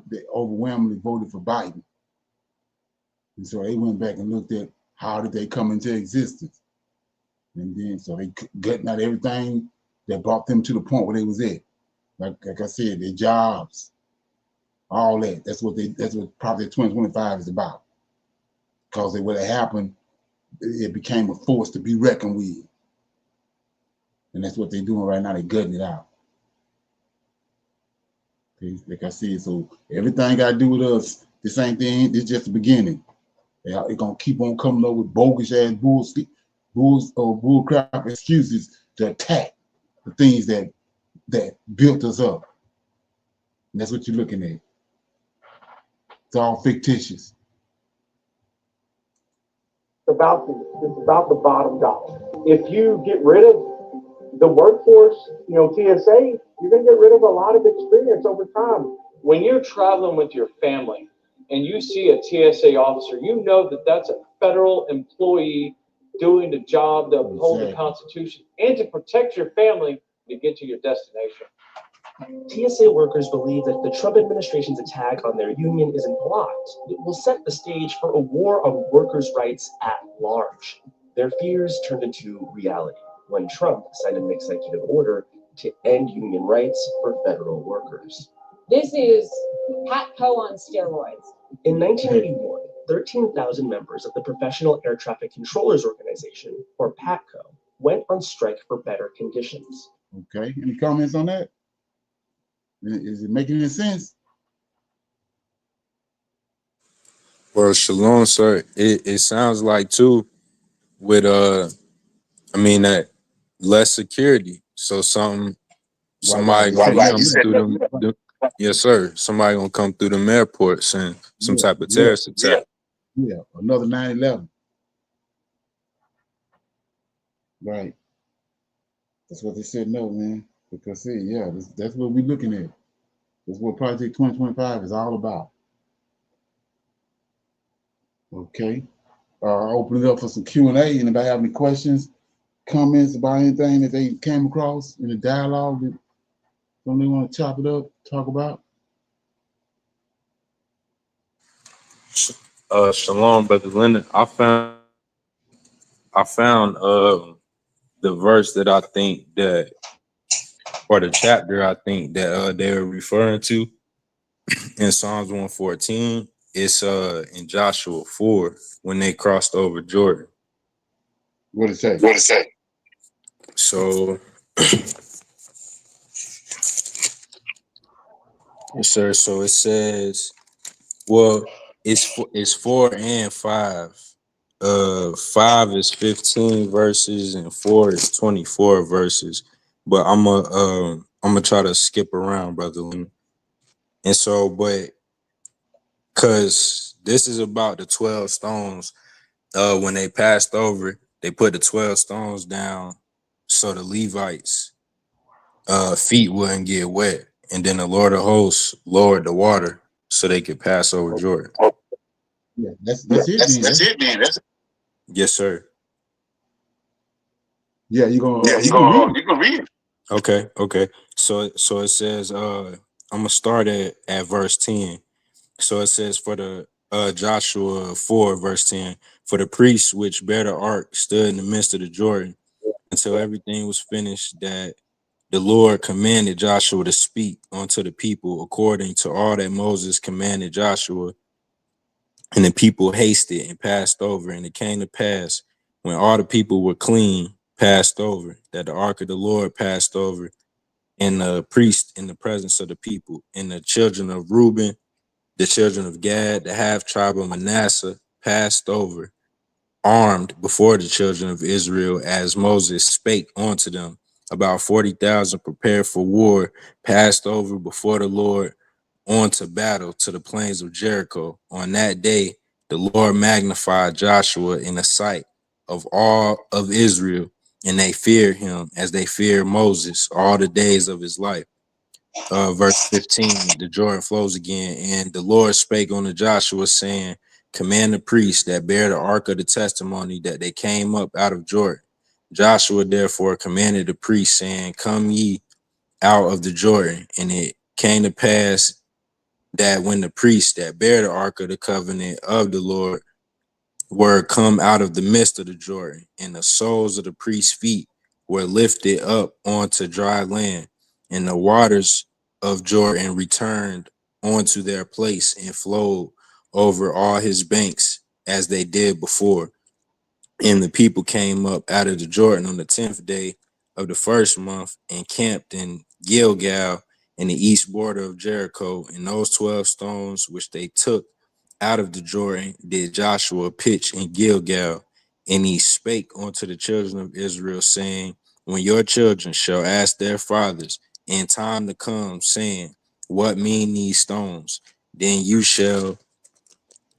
They overwhelmingly voted for Biden. And so they went back and looked at how did they come into existence. And then so they gutting out everything that brought them to the point where they was at. Like I said, their jobs, all that. That's what Project 2025 is about. Because what had happened, it became a force to be reckoned with. And that's what they're doing right now. They're gutting it out. Okay? Like I said, so everything got to do with us. This ain't the end. This is just the beginning. They're going to keep on coming up with bogus ass bullcrap excuses to attack the things that built us up. And that's what you're looking at. It's all fictitious. It's about the bottom dollar. If you get rid of the workforce, TSA, you're going to get rid of a lot of experience over time. When you're traveling with your family and you see a TSA officer, you know that that's a federal employee doing the job to uphold the Constitution and to protect your family to get to your destination. TSA workers believe that the Trump administration's attack on their union isn't blocked. It will set the stage for a war on workers' rights at large. Their fears turned into reality when Trump signed an executive order to end union rights for federal workers. This is PATCO on steroids. In 1981, 13,000 members of the Professional Air Traffic Controllers Organization, or PATCO, went on strike for better conditions. Okay, any comments on that? Is it making any sense? Well, shalom, sir. It sounds like too with that less security. So somebody Right. gonna Right. come through yes, sir. Somebody gonna come through them airports and some type of terrorist attack. Yeah. Another 9/11. Right. That's what they said. No, man. Because see, yeah, that's what we're looking at. That's what Project 2025 is all about. Okay. Open it up for some Q&A. Anybody have any questions, comments about anything that they came across in the dialogue that something they want to chop it up, talk about? Shalom, Brother Leonard. I found the verse that I think that, or the chapter I think that they were referring to in Psalms 114. It's in Joshua 4 when they crossed over Jordan. What it say? So yes, sir. So it says, well, it's 4 and 5. 5 is 15 verses and 4 is 24 verses. But I'm gonna try to skip around, Brother Leonard. And so, but because this is about the 12 stones, when they passed over, they put the 12 stones down so the Levites' feet wouldn't get wet. And then the Lord of hosts lowered the water so they could pass over Jordan. Yeah, that's it then. That's it, man. Yes, sir. Yeah, you can read. You can read it. Okay. So it says, I'm gonna start at verse 10. So it says, for the Joshua 4 verse 10, for the priests which bear the ark stood in the midst of the Jordan until everything was finished, that the Lord commanded Joshua to speak unto the people according to all that Moses commanded Joshua. And the people hasted and passed over. And it came to pass, when all the people were clean, passed over, that the ark of the Lord passed over, and the priest in the presence of the people, and the children of Reuben, the children of Gad, the half tribe of Manasseh, passed over, armed before the children of Israel, as Moses spake unto them. About 40,000 prepared for war, passed over before the Lord on to battle to the plains of Jericho. On that day, the Lord magnified Joshua in the sight of all of Israel, and they feared him as they feared Moses all the days of his life. Verse 15, the Jordan flows again. And the Lord spake unto Joshua, saying, command the priests that bear the ark of the testimony that they came up out of Jordan. Joshua therefore commanded the priests, saying, come ye out of the Jordan. And it came to pass that when the priests that bear the ark of the covenant of the Lord were come out of the midst of the Jordan, and the soles of the priest's feet were lifted up onto dry land, and the waters of Jordan returned onto their place and flowed over all his banks as they did before. And the people came up out of the Jordan on the 10th day of the first month and camped in Gilgal in the east border of Jericho. And those 12 stones which they took out of the Jordan did Joshua pitch in Gilgal. And he spake unto the children of Israel, saying, when your children shall ask their fathers in time to come, saying, what mean these stones? Then you shall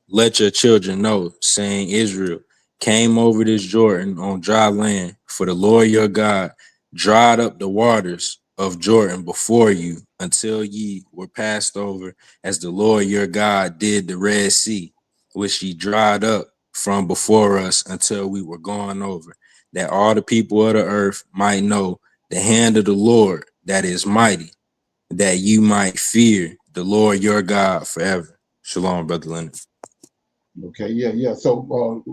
let your children know, saying, Israel came over this Jordan on dry land, for the Lord your God dried up the waters of Jordan before you until ye were passed over, as the Lord your God did the Red Sea, which he dried up from before us until we were gone over, that all the people of the earth might know the hand of the Lord that is mighty, that you might fear the Lord your God forever. Shalom, Brother Leonard. Okay, yeah. So,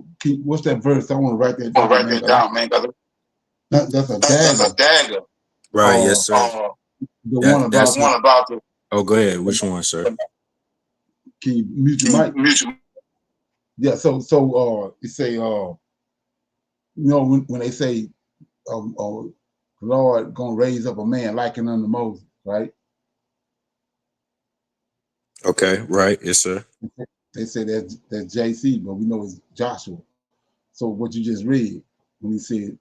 what's that verse? I want to write that Oh, down, write man. that down, man. That's a dagger. That's a dagger. Right, yes, sir. The one That's about one about the. Oh, go ahead. Which one, sir? Can you mute your mic? Yeah. So, it say, when they say, Lord gonna raise up a man likened unto Moses, right? Okay, right, yes, sir. They say that's JC, but we know it's Joshua. So what you just read when he said,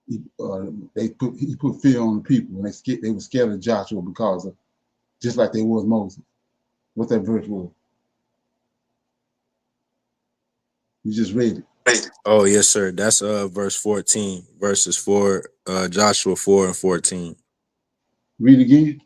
he put fear on the people, and they were scared of Joshua because of just like they was Moses. What that verse was? You just read it. Oh, yes, sir. That's verse 14, verses 4, Joshua 4 and 14. Read again.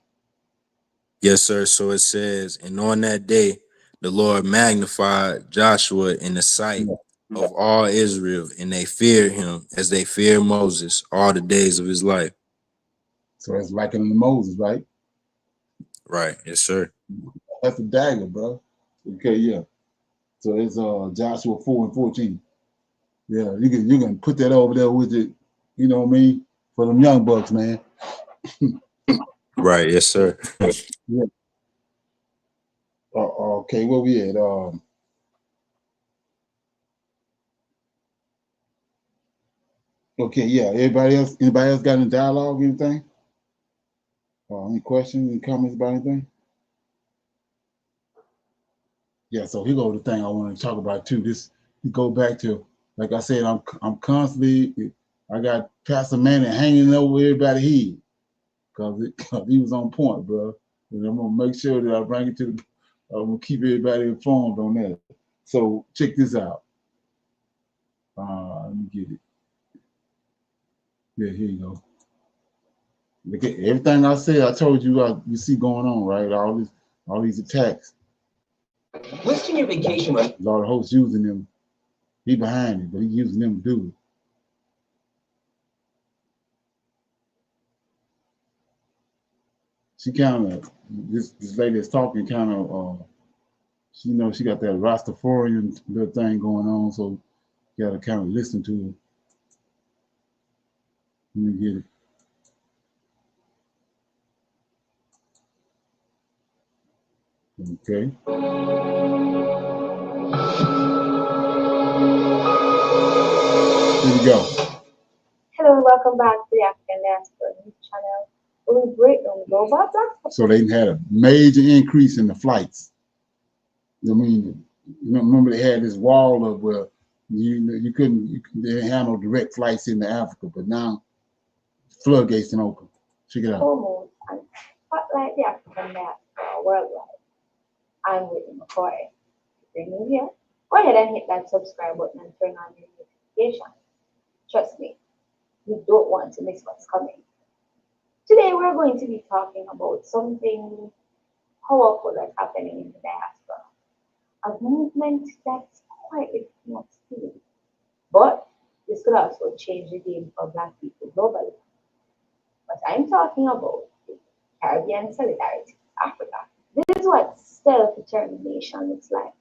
Yes, sir. So it says, and on that day, the Lord magnified Joshua in the sight of all Israel, and they feared him as they feared Moses all the days of his life. So it's likening to Moses, right? Right. Yes, sir. That's a dagger, bro. Okay, yeah. So it's Joshua 4 and 14. Yeah, you can put that over there with it, you know what I mean, for them young bucks, man. Right. Yes, sir. Yeah. Okay, where we at? Okay, yeah. Anybody else got any dialogue, anything? Any questions, any comments about anything? Yeah, so here goes the thing I want to talk about too. This you go back to, like I said, I'm constantly, I got Pastor Manny hanging over everybody's head because he was on point, bro. And I'm gonna make sure that I bring it to the, I'm gonna keep everybody informed on that. So check this out. Let me get it. Yeah, here you go. Look at everything I said. I told you you see going on, right? All these attacks. Listing your vacation money. Lord hosts using them. He behind it, but he using them to do it. She kind of this lady that's talking kind of she got that Rastafarian little thing going on, so you gotta kind of listen to her. Let me get it. Okay. Here we go. Hello, welcome back to the African Diaspora News Channel. We break down global black. So they had a major increase in the flights. I mean, remember they had this wall of where they didn't have no direct flights into Africa, but now floodgates are open. Check it out. Hormones and spotlight the African diaspora worldwide. I'm Whitney McCoy. If you're new here, go ahead and hit that subscribe button and turn on your notifications. Trust me, you don't want to miss what's coming. Today we're going to be talking about something powerful that's happening in the diaspora. A movement that's quite picking up steam. But this could also change the game for Black people globally. But I'm talking about the Caribbean Solidarity, Africa. This is what self-determination looks like.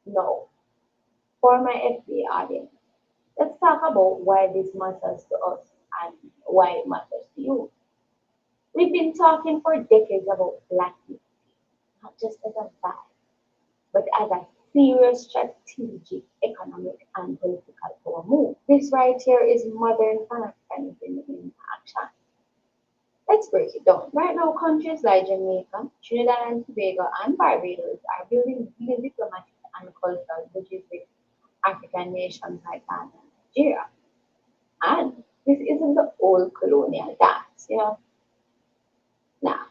Now, for my FBA audience, let's talk about why this matters to us and why it matters to you. We've been talking for decades about Black unity, not just as a vibe, but as a serious strategic, economic, and political power move. This right here is modern Pan-Africanism in action. Let's break it down. Right now, countries like Jamaica, Trinidad and Tobago, and Barbados are building real diplomatic and cultural bridges with African nations like Ghana and Nigeria. And this isn't the old colonial dance, Now,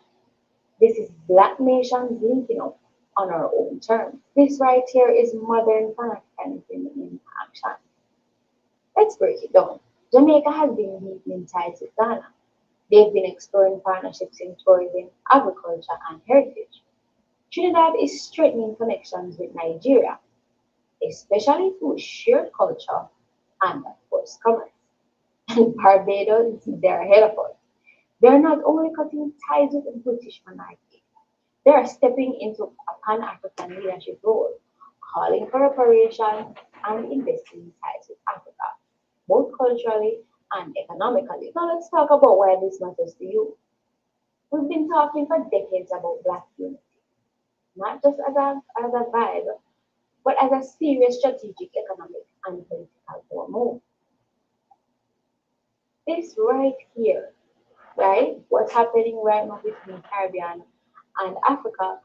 this is Black nations linking up on our own terms. This right here is modern Pan-Africanism in action. Let's break it down. Jamaica has been deepening ties with Ghana. They've been exploring partnerships in tourism, agriculture, and heritage. Trinidad is strengthening connections with Nigeria, especially through shared culture and, of course, commerce. And Barbados, they're ahead of us. They're not only cutting ties with the British monarchy, they are stepping into a Pan-African leadership role, calling for reparations and investing in ties with Africa, both culturally and economically. Now let's talk about why this matters to you. We've been talking for decades about Black unity, not just as a vibe, but as a serious strategic, economic, and political power move. This right here, right, what's happening right now between Caribbean and Africa,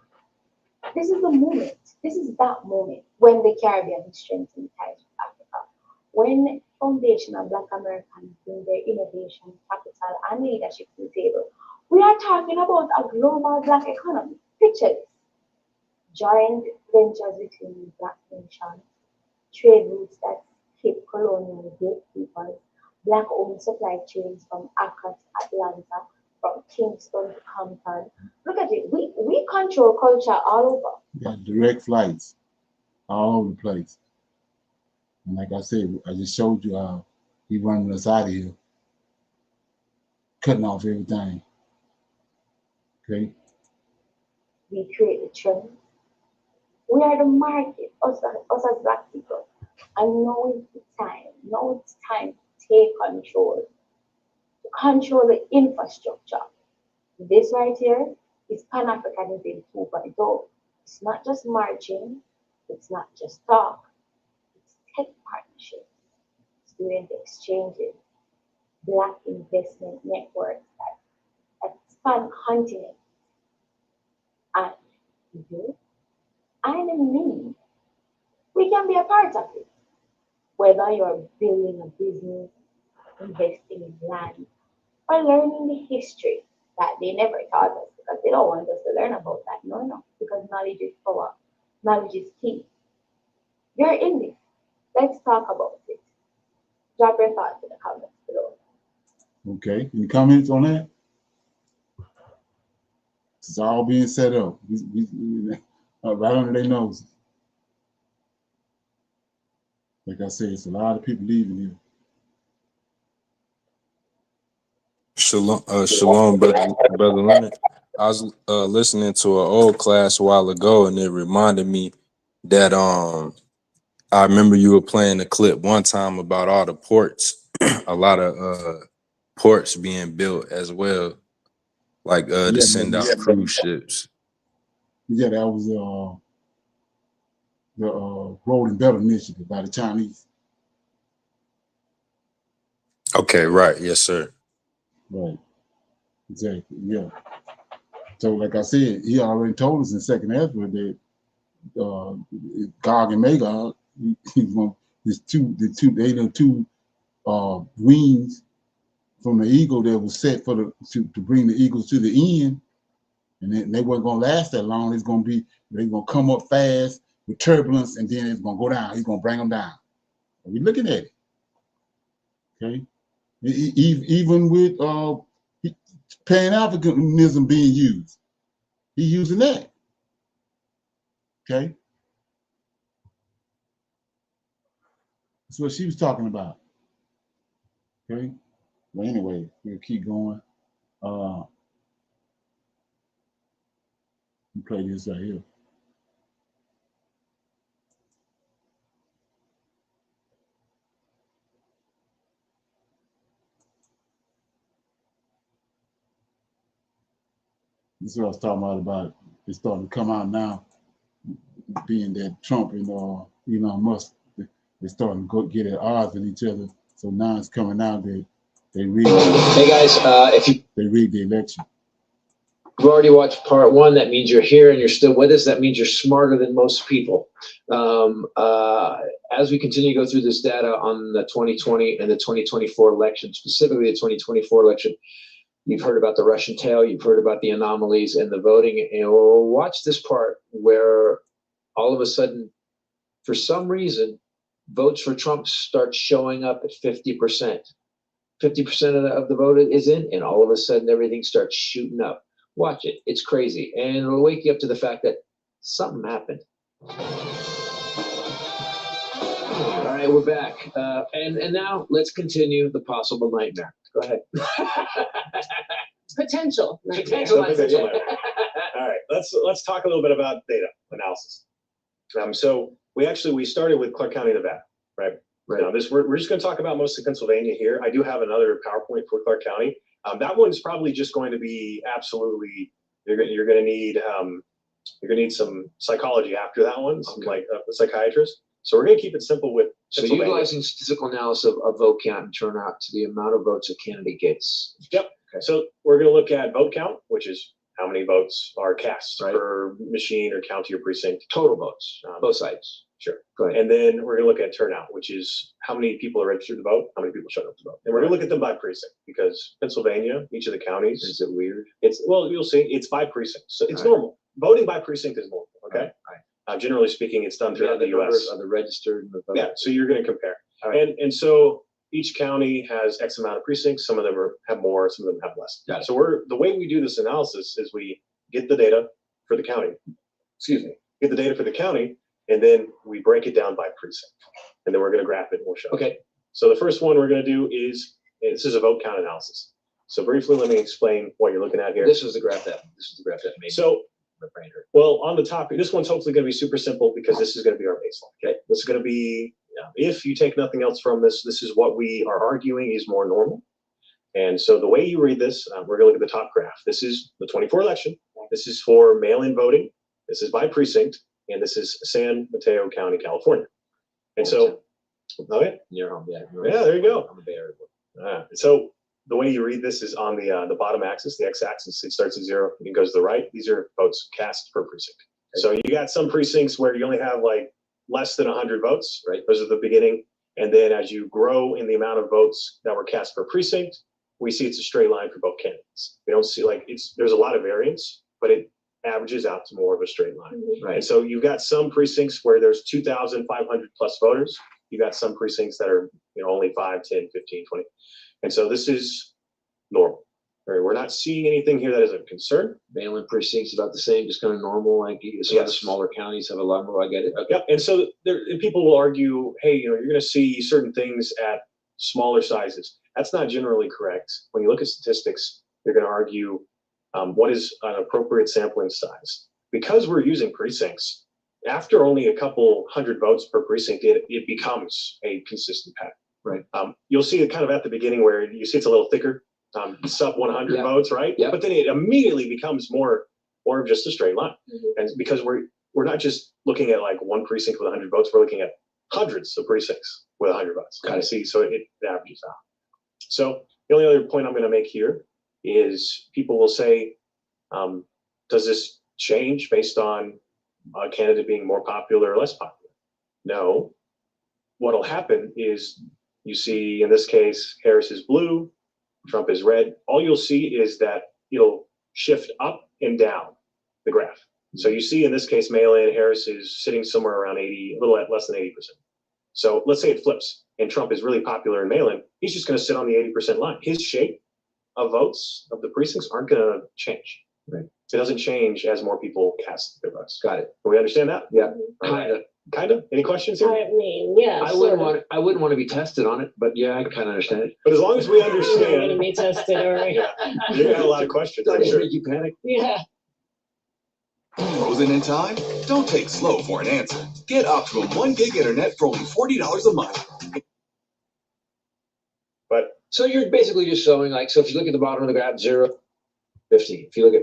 this is the moment. This is that moment when the Caribbean is strengthening ties with Africa. When foundation of Black Americans bring their innovation, capital, and leadership to the table. We are talking about a global Black economy. Picture this. Joint ventures between Black nations, trade routes that keep colonial gatekeepers, Black-owned supply chains from Accra to Atlanta, from Kingston to Compton. Look at it. We control culture all over. Yeah, direct flights all over the place. And like I said, I just showed you how he running us out of here, cutting off everything. Okay? We create the trend. We are the market, us as Black people. And now is the time. Now it's time to take control. To control the infrastructure. This right here is Pan-Africanism 2.0. It's not just marching. It's not just talk. It's tech partnerships, student exchanges, Black investment networks that span continents. And you and me, we can be a part of it. Whether you're building a business, investing in land, or learning the history that they never taught us because they don't want us to learn about that. No, because knowledge is power. Knowledge is key. You're in this. Let's talk about it. Drop your thoughts in the comments below. Okay. Any comments on that? It's all being set up. Right under their noses. Like I said, it's a lot of people leaving here. Shalom, brother Leonard. I was listening to an old class a while ago, and it reminded me that I remember you were playing a clip one time about all the ports, a lot of ports being built as well, like to send out cruise ships. Yeah, that was the Road and Belt Initiative by the Chinese. Okay, right. Yes, sir. Right. Exactly. Yeah. So, like I said, he already told us in Second Ezra that Gog and Magog, the two wings from the eagle that was set for to bring the eagles to the end, and then they weren't gonna last that long. They're gonna come up fast with turbulence, and then it's gonna go down. He's gonna bring them down. We're looking at it. Okay. Even with Pan-Africanism being used, he's using that. Okay. That's what she was talking about. Okay. Well, anyway, we'll keep going. We play this right here. This is what I was talking about. It's starting to come out now, being that Trump and Elon Musk, they're starting to get at odds with each other. So now it's coming out that they rigged. Hey guys, they rigged the election. You've already watched part one. That means you're here and you're still with us. That means you're smarter than most people. As we continue to go through this data on the 2020 and the 2024 election, specifically the 2024 election, you've heard about the Russian tail, you've heard about the anomalies in the voting, and we'll watch this part where all of a sudden, for some reason, votes for Trump start showing up at 50%. 50% of the vote is in, and all of a sudden everything starts shooting up. Watch it. It's crazy. And it'll wake you up to the fact that something happened. All right, we're back. And now let's continue the possible nightmare. Go ahead. Potential. Potential nightmare. All right, let's talk a little bit about data analysis. So we started with Clark County, Nevada, right? Right. Now we're just going to talk about mostly Pennsylvania here. I do have another PowerPoint for Clark County. That one's probably just going to be absolutely. You're going to need some psychology after that one, like a psychiatrist. So we're going to keep it simple with. So utilizing statistical analysis of vote count and turnout to the amount of votes a candidate gets. Yep. Okay. So we're going to look at vote count, which is how many votes are cast per machine or county or precinct. Total votes, both sides. Sure. Go ahead. And then we're going to look at turnout, which is how many people are registered to vote, how many people showed up to vote. And we're going to look at them by precinct because Pennsylvania, each of the counties. Is it weird? It's, well, you'll see, it's by precinct. So it's normal. Voting by precinct is normal, okay? Generally speaking, it's done throughout the U.S. Are the registered and the vote? Yeah, so you're going to compare. And so each county has X amount of precincts. Some of them have more, some of them have less. So the way we do this analysis is we get the data for the county. Get the data for the county, and then we break it down by precinct. And then we're going to graph it and we'll show. Okay. So the first one we're going to do is, this is a vote count analysis. So briefly, let me explain what you're looking at here. This is the graph that made so, well, on the top, this one's hopefully going to be super simple because this is going to be our baseline. Okay. This is going to be, if you take nothing else from this, this is what we are arguing is more normal. And so the way you read this, we're going to look at the top graph. This is the 24 election. This is for mail-in voting. This is by precinct. And this is San Mateo County, California. And so, Near home, yeah. Yeah, there you go. I'm a Bay Area. So the way you read this is on the bottom axis, the x-axis. It starts at 0 and goes to the right. These are votes cast per precinct. Okay. So you got some precincts where you only have like less than 100 votes, right? Those are the beginning. And then as you grow in the amount of votes that were cast per precinct, we see it's a straight line for both candidates. We don't see there's a lot of variance, but it averages out to more of a straight line. Right. And so you've got some precincts where there's 2,500 plus voters. You got some precincts that are, only 5, 10, 15, 20. And so this is normal. Right? We're not seeing anything here that is a concern. Mail-in precincts about the same, just kind of normal. Like some of the smaller counties have a lot more. I get it. Okay. Yep. And so people will argue, hey, you're going to see certain things at smaller sizes. That's not generally correct. When you look at statistics, you're going to argue what is an appropriate sampling size. Because we're using precincts, after only a couple hundred votes per precinct, it becomes a consistent pattern. Right. You'll see it kind of at the beginning where you see it's a little thicker, sub 100 votes, right? Yeah. But then it immediately becomes more of just a straight line. And because we're not just looking at like one precinct with 100 votes, we're looking at hundreds of precincts with 100 votes. Kind of see, so it averages out. So the only other point I'm going to make here is people will say, does this change based on a candidate being more popular or less popular? No. What'll happen is you see, in this case, Harris is blue, Trump is red. All you'll see is that it'll shift up and down the graph. So you see, in this case, mail-in, Harris is sitting somewhere around 80, a little less than 80%. So let's say it flips and Trump is really popular in mail-in. He's just going to sit on the 80% line. His shape of votes of the precincts aren't going to change. Right. It doesn't change as more people cast their votes. Got it. Do we understand that? Yeah. Kind of. Any questions here? I mean, yeah. I wouldn't want to be tested on it, but yeah, I kind of understand it. But as long as we You're going to understand, be tested, all right? you got a lot of questions. I'm sure. You panic. Yeah. Frozen in time? Don't take slow for an answer. Get Optimum 1 gig internet for only $40 a month. But so you're basically just showing so if you look at the bottom of the graph, 0, 50. If you look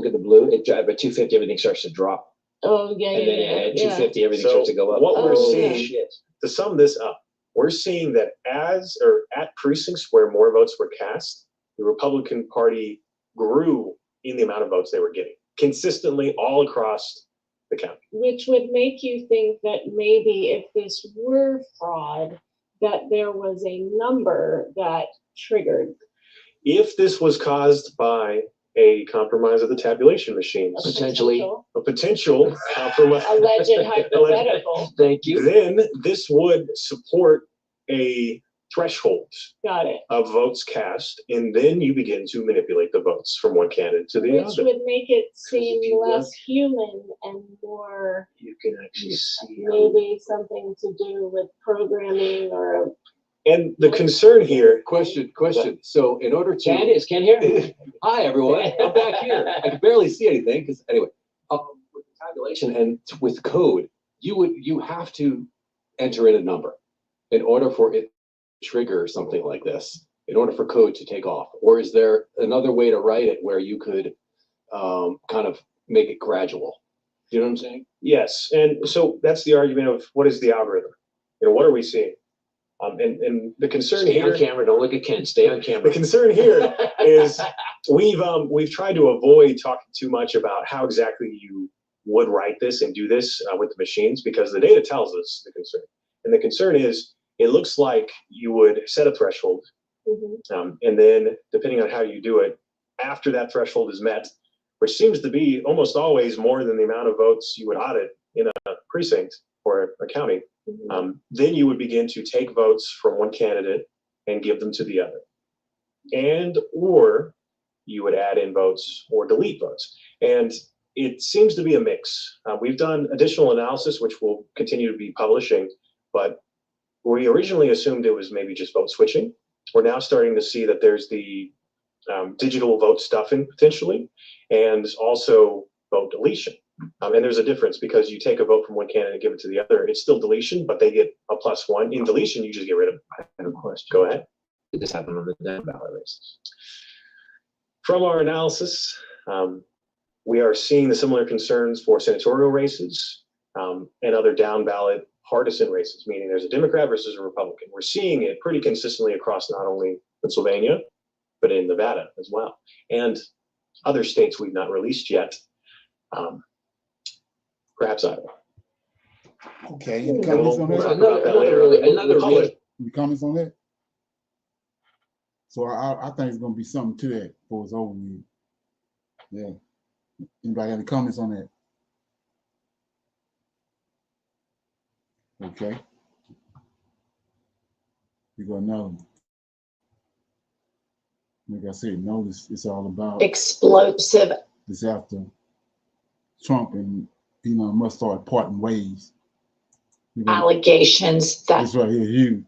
at the blue, at 250, everything starts to drop. Oh yeah, and then at 250, everything starts to go up. What we're seeing, to sum this up, we're seeing that at precincts where more votes were cast, the Republican Party grew in the amount of votes they were getting consistently all across the county. Which would make you think that maybe if this were fraud, that there was a number that triggered. If this was caused by a compromise of the tabulation machines, a potential compromise, alleged hypothetical. Thank you. Then this would support a threshold of votes cast, and then you begin to manipulate the votes from one candidate to the other. Which would make it seem less human and more, you can actually see maybe something to do with programming or. And the concern here. Question. So in order to. Is Ken here? Hi, everyone. I'm back here. I can barely see anything because anyway, with the tabulation and with code, you have to enter in a number in order for it to trigger something like this, in order for code to take off. Or is there another way to write it where you could kind of make it gradual? Do you know what I'm saying? Yes. And so that's the argument of what is the algorithm? What are we seeing? And the concern Stay here. on camera. Don't look at Ken. Stay on camera. The concern here is we've tried to avoid talking too much about how exactly you would write this and do this with the machines, because the data tells us the concern. And the concern is, it looks like you would set a threshold, and then depending on how you do it, after that threshold is met, which seems to be almost always more than the amount of votes you would audit in a precinct or a county, then you would begin to take votes from one candidate and give them to the other. And or you would add in votes or delete votes. And it seems to be a mix. We've done additional analysis, which we'll continue to be publishing, but we originally assumed it was maybe just vote switching. We're now starting to see that there's the digital vote stuffing potentially, and also vote deletion. And there's a difference, because you take a vote from one candidate and give it to the other, it's still deletion, but they get a +1. In deletion, you just get rid of it. I have a question. Go ahead. Did this happen on the down ballot races? From our analysis, we are seeing the similar concerns for senatorial races and other down ballot partisan races, meaning there's a Democrat versus a Republican. We're seeing it pretty consistently across not only Pennsylvania, but in Nevada as well, and other states we've not released yet. Perhaps Iowa. Okay, any comments on that? Any comments on that? So I think it's gonna be something to that before it's over with. Yeah. Anybody have any comments on that? Okay. We got another one. Like I said, notice it's all about explosive. This after Trump and Elon Musk started parting ways. Allegations that this right here, huge.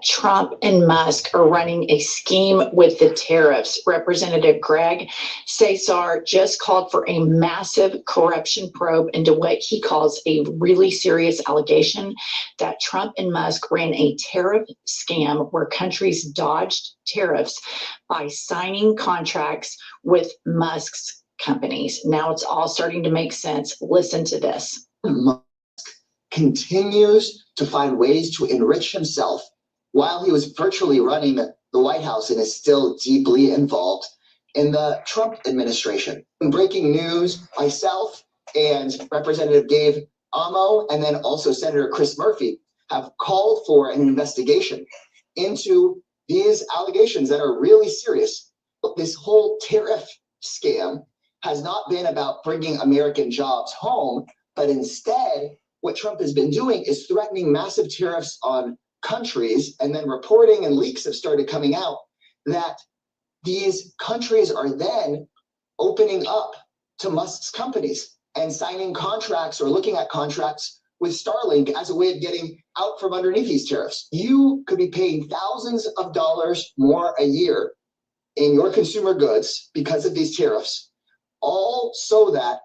Trump and Musk are running a scheme with the tariffs. Representative Greg Cesar just called for a massive corruption probe into what he calls a really serious allegation that Trump and Musk ran a tariff scam where countries dodged tariffs by signing contracts with Musk's companies. Now it's all starting to make sense. Listen to this. Musk continues to find ways to enrich himself while he was virtually running the White House and is still deeply involved in the Trump administration. In breaking news, myself and Representative Dave Amo, and then also Senator Chris Murphy, have called for an investigation into these allegations that are really serious. This whole tariff scam has not been about bringing American jobs home, but instead, what Trump has been doing is threatening massive tariffs on countries, and then reporting and leaks have started coming out that these countries are then opening up to Musk's companies and signing contracts or looking at contracts with Starlink as a way of getting out from underneath these tariffs. You could be paying thousands of dollars more a year in your consumer goods because of these tariffs, all so that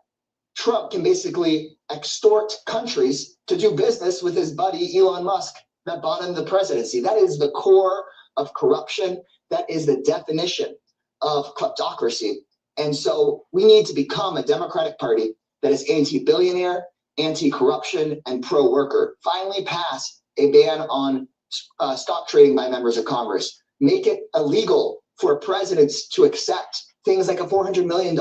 Trump can basically extort countries to do business with his buddy Elon Musk that bought him the presidency. That is the core of corruption. That is the definition of kleptocracy. And so we need to become a Democratic Party that is anti-billionaire, anti-corruption, and pro-worker. Finally pass a ban on stock trading by members of Congress. Make it illegal for presidents to accept things like a $400 million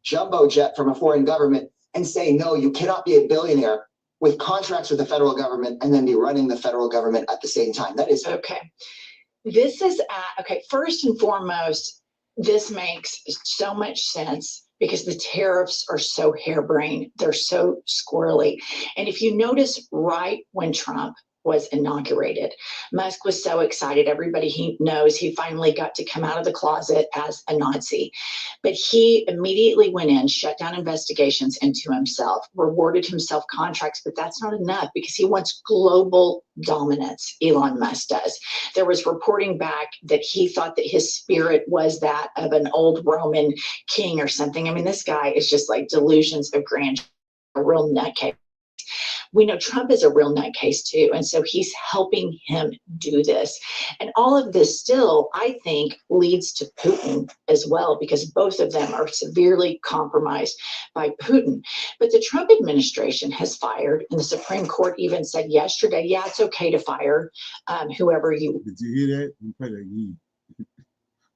jumbo jet from a foreign government and say, no, you cannot be a billionaire with contracts with the federal government and then be running the federal government at the same time. That is okay. This is okay. First and foremost, this makes so much sense because the tariffs are so harebrained. They're so squirrely. And if you notice, right when Trump was inaugurated, Musk was so excited. Everybody he knows he finally got to come out of the closet as a Nazi. But he immediately went in, shut down investigations into himself, rewarded himself contracts, but that's not enough because he wants global dominance, Elon Musk does. There was reporting back that he thought that his spirit was that of an old Roman king or something. I mean, this guy is just like delusions of grandeur, a real nutcase. We know Trump is a real nutcase too, and so he's helping him do this. And all of this still, I think, leads to Putin as well, because both of them are severely compromised by Putin. But the Trump administration has fired, and the Supreme Court even said yesterday, yeah, it's okay to fire whoever you. Did you hear that? You play that again.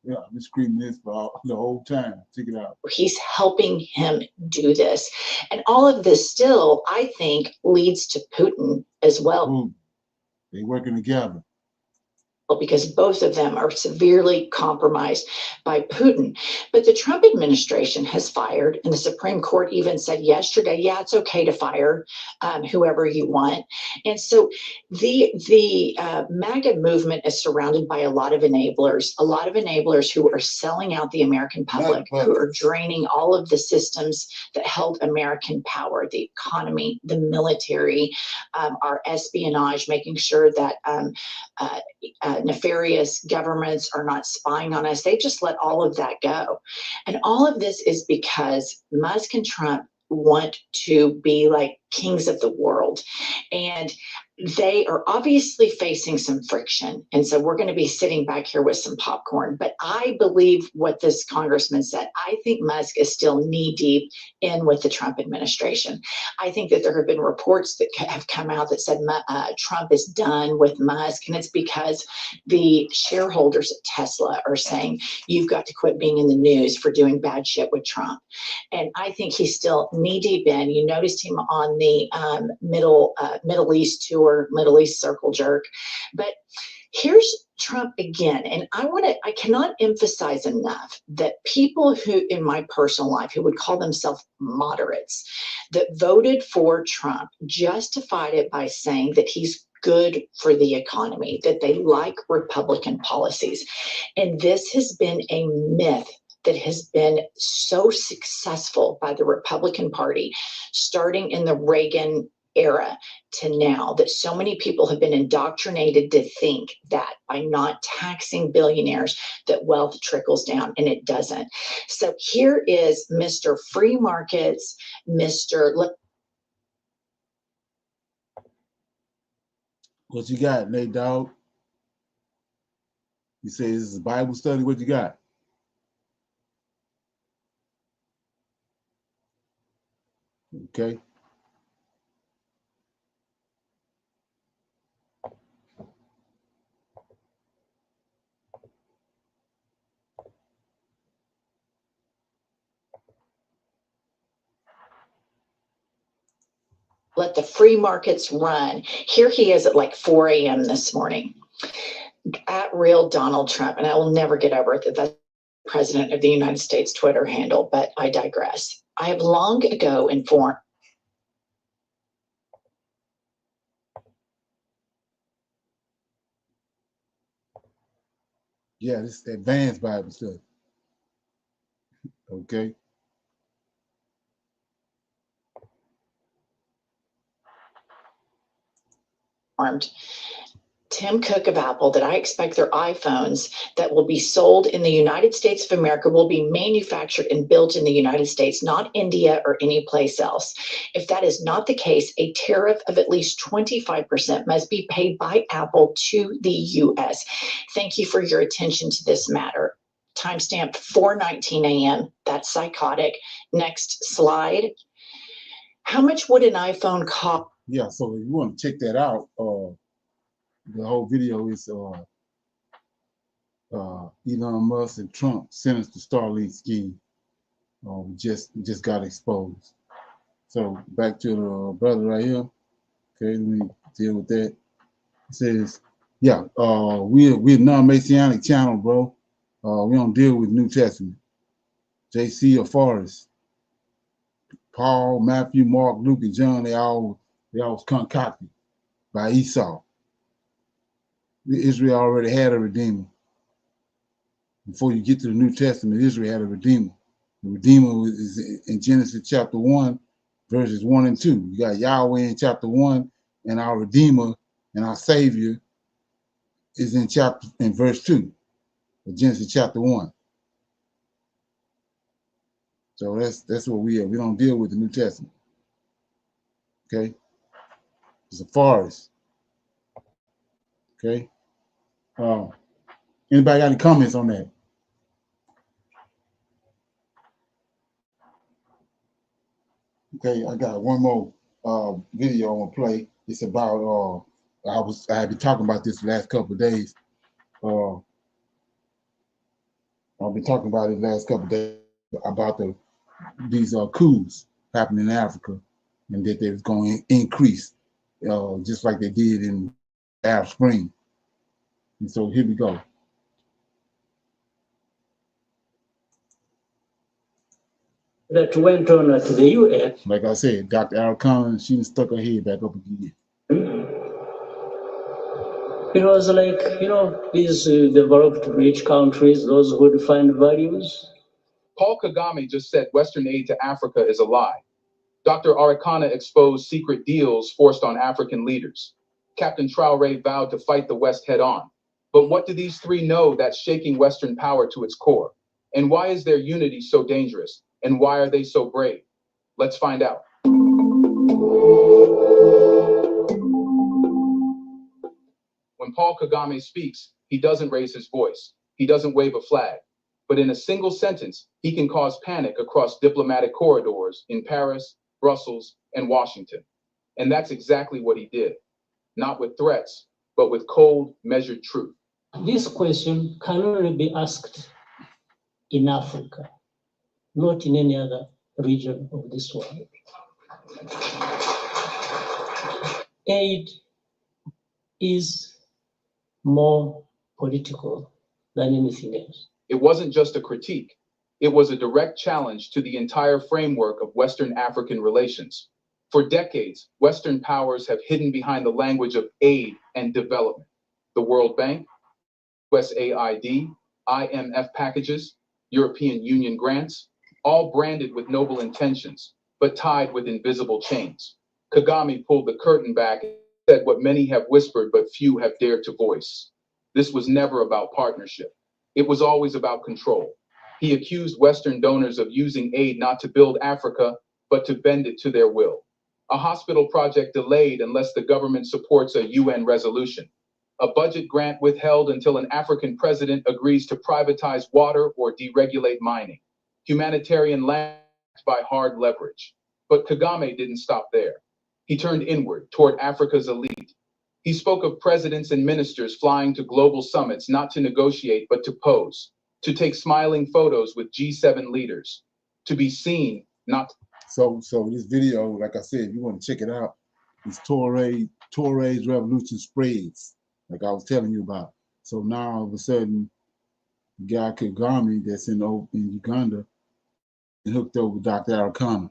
Yeah, I've been screaming this for the whole time. Check it out. He's helping him do this. And all of this still, I think, leads to Putin as well. Ooh, they working together. Because both of them are severely compromised by Putin. But the Trump administration has fired, and the Supreme Court even said yesterday, yeah, it's okay to fire whoever you want. And so the MAGA movement is surrounded by a lot of enablers who are selling out the American public, who are draining all of the systems that held American power, the economy, the military, our espionage, making sure that nefarious governments are not spying on us. They just let all of that go. And all of this is because Musk and Trump want to be like kings of the world. And they are obviously facing some friction. And so we're going to be sitting back here with some popcorn. But I believe what this congressman said. I think Musk is still knee deep in with the Trump administration. I think that there have been reports that have come out that said Trump is done with Musk. And it's because the shareholders at Tesla are saying, you've got to quit being in the news for doing bad shit with Trump. And I think he's still knee deep in. You noticed him on the Middle East tour, Middle East circle jerk. But here's Trump again. And I cannot emphasize enough that people who in my personal life who would call themselves moderates that voted for Trump justified it by saying that he's good for the economy, that they like Republican policies. And this has been a myth that has been so successful by the Republican Party, starting in the Reagan era to now, that so many people have been indoctrinated to think that by not taxing billionaires that wealth trickles down, and it doesn't. So here is Mr. Free Markets, Mr. What you got, Nate Dogg? You say this is a Bible study. What you got? Okay. Let the free markets run. Here he is at like 4 a.m. this morning at Real Donald Trump. And I will never get over it that that's the President of the United States Twitter handle, but I digress. I have long ago informed. Yeah, this is advanced Bible study. Okay. Tim Cook of Apple that I expect their iPhones that will be sold in the United States of America will be manufactured and built in the United States, not India or any place else. If that is not the case, a tariff of at least 25% must be paid by Apple to the U.S. Thank you for your attention to this matter. Timestamp 4:19 a.m. That's psychotic. Next slide. How much would an iPhone cost? Yeah, so if you want to check that out, the whole video is Elon Musk and Trump sentenced the Starlink scheme. Just got exposed. So back to the brother right here. Okay, let me deal with that. It says, yeah, we're a non-Messianic channel, bro. We don't deal with New Testament. JC or Forrest, Paul, Matthew, Mark, Luke, and John, they all was concocted by Esau. Israel already had a redeemer. Before you get to the New Testament, Israel had a redeemer. The redeemer is in Genesis chapter 1, verses 1 and 2. You got Yahweh in chapter 1, and our redeemer and our savior is in verse 2 of Genesis chapter 1. So that's what we are. We don't deal with the New Testament. Okay? It's a forest. Okay? Anybody got any comments on that? Okay, I got one more video I'm gonna play. It's about I had been talking about this the last couple of days. I've been talking about it the last couple of days about these coups happening in Africa, and that they was going to increase, just like they did in Arab Spring. And so here we go. That went on at the UN. Like I said, Dr. Arcana, she stuck her head back up again. It was like, these developed rich countries, those who define values. Paul Kagame just said Western aid to Africa is a lie. Dr. Arcana exposed secret deals forced on African leaders. Captain Traoré vowed to fight the West head on. But what do these three know that's shaking Western power to its core? And why is their unity so dangerous? And why are they so brave? Let's find out. When Paul Kagame speaks, he doesn't raise his voice. He doesn't wave a flag. But in a single sentence, he can cause panic across diplomatic corridors in Paris, Brussels, and Washington. And that's exactly what he did. Not with threats, but with cold, measured truth. This question can only be asked in Africa, not in any other region of this world. Aid is more political than anything else. It wasn't just a critique. It was a direct challenge to the entire framework of Western African relations. For decades, Western powers have hidden behind the language of aid and development. The World Bank, USAID, IMF packages, European Union grants, all branded with noble intentions, but tied with invisible chains. Kagame pulled the curtain back and said what many have whispered but few have dared to voice. This was never about partnership. It was always about control. He accused Western donors of using aid not to build Africa, but to bend it to their will. A hospital project delayed unless the government supports a UN resolution. A budget grant withheld until an African president agrees to privatize water or deregulate mining. Humanitarian land by hard leverage. But Kagame didn't stop there. He turned inward toward Africa's elite. He spoke of presidents and ministers flying to global summits not to negotiate but to pose, to take smiling photos with G7 leaders, to be seen, not. So this video, like I said, if you want to check it out, it's Touareg's Revolution Spreads, like I was telling you about. So now all of a sudden, the guy Kagame that's in Uganda and hooked up with Dr. Arcana.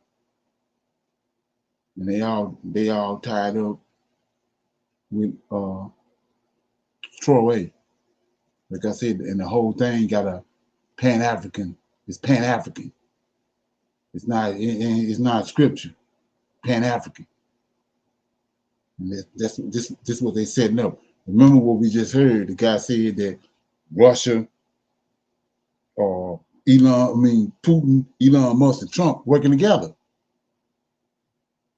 And they all tied up with Traoré. Like I said, and the whole thing got a Pan-African. It's Pan-African. It's not scripture. Pan-African. And that's what they setting up. Remember what we just heard? The guy said that Russia, Putin, Elon Musk, and Trump working together.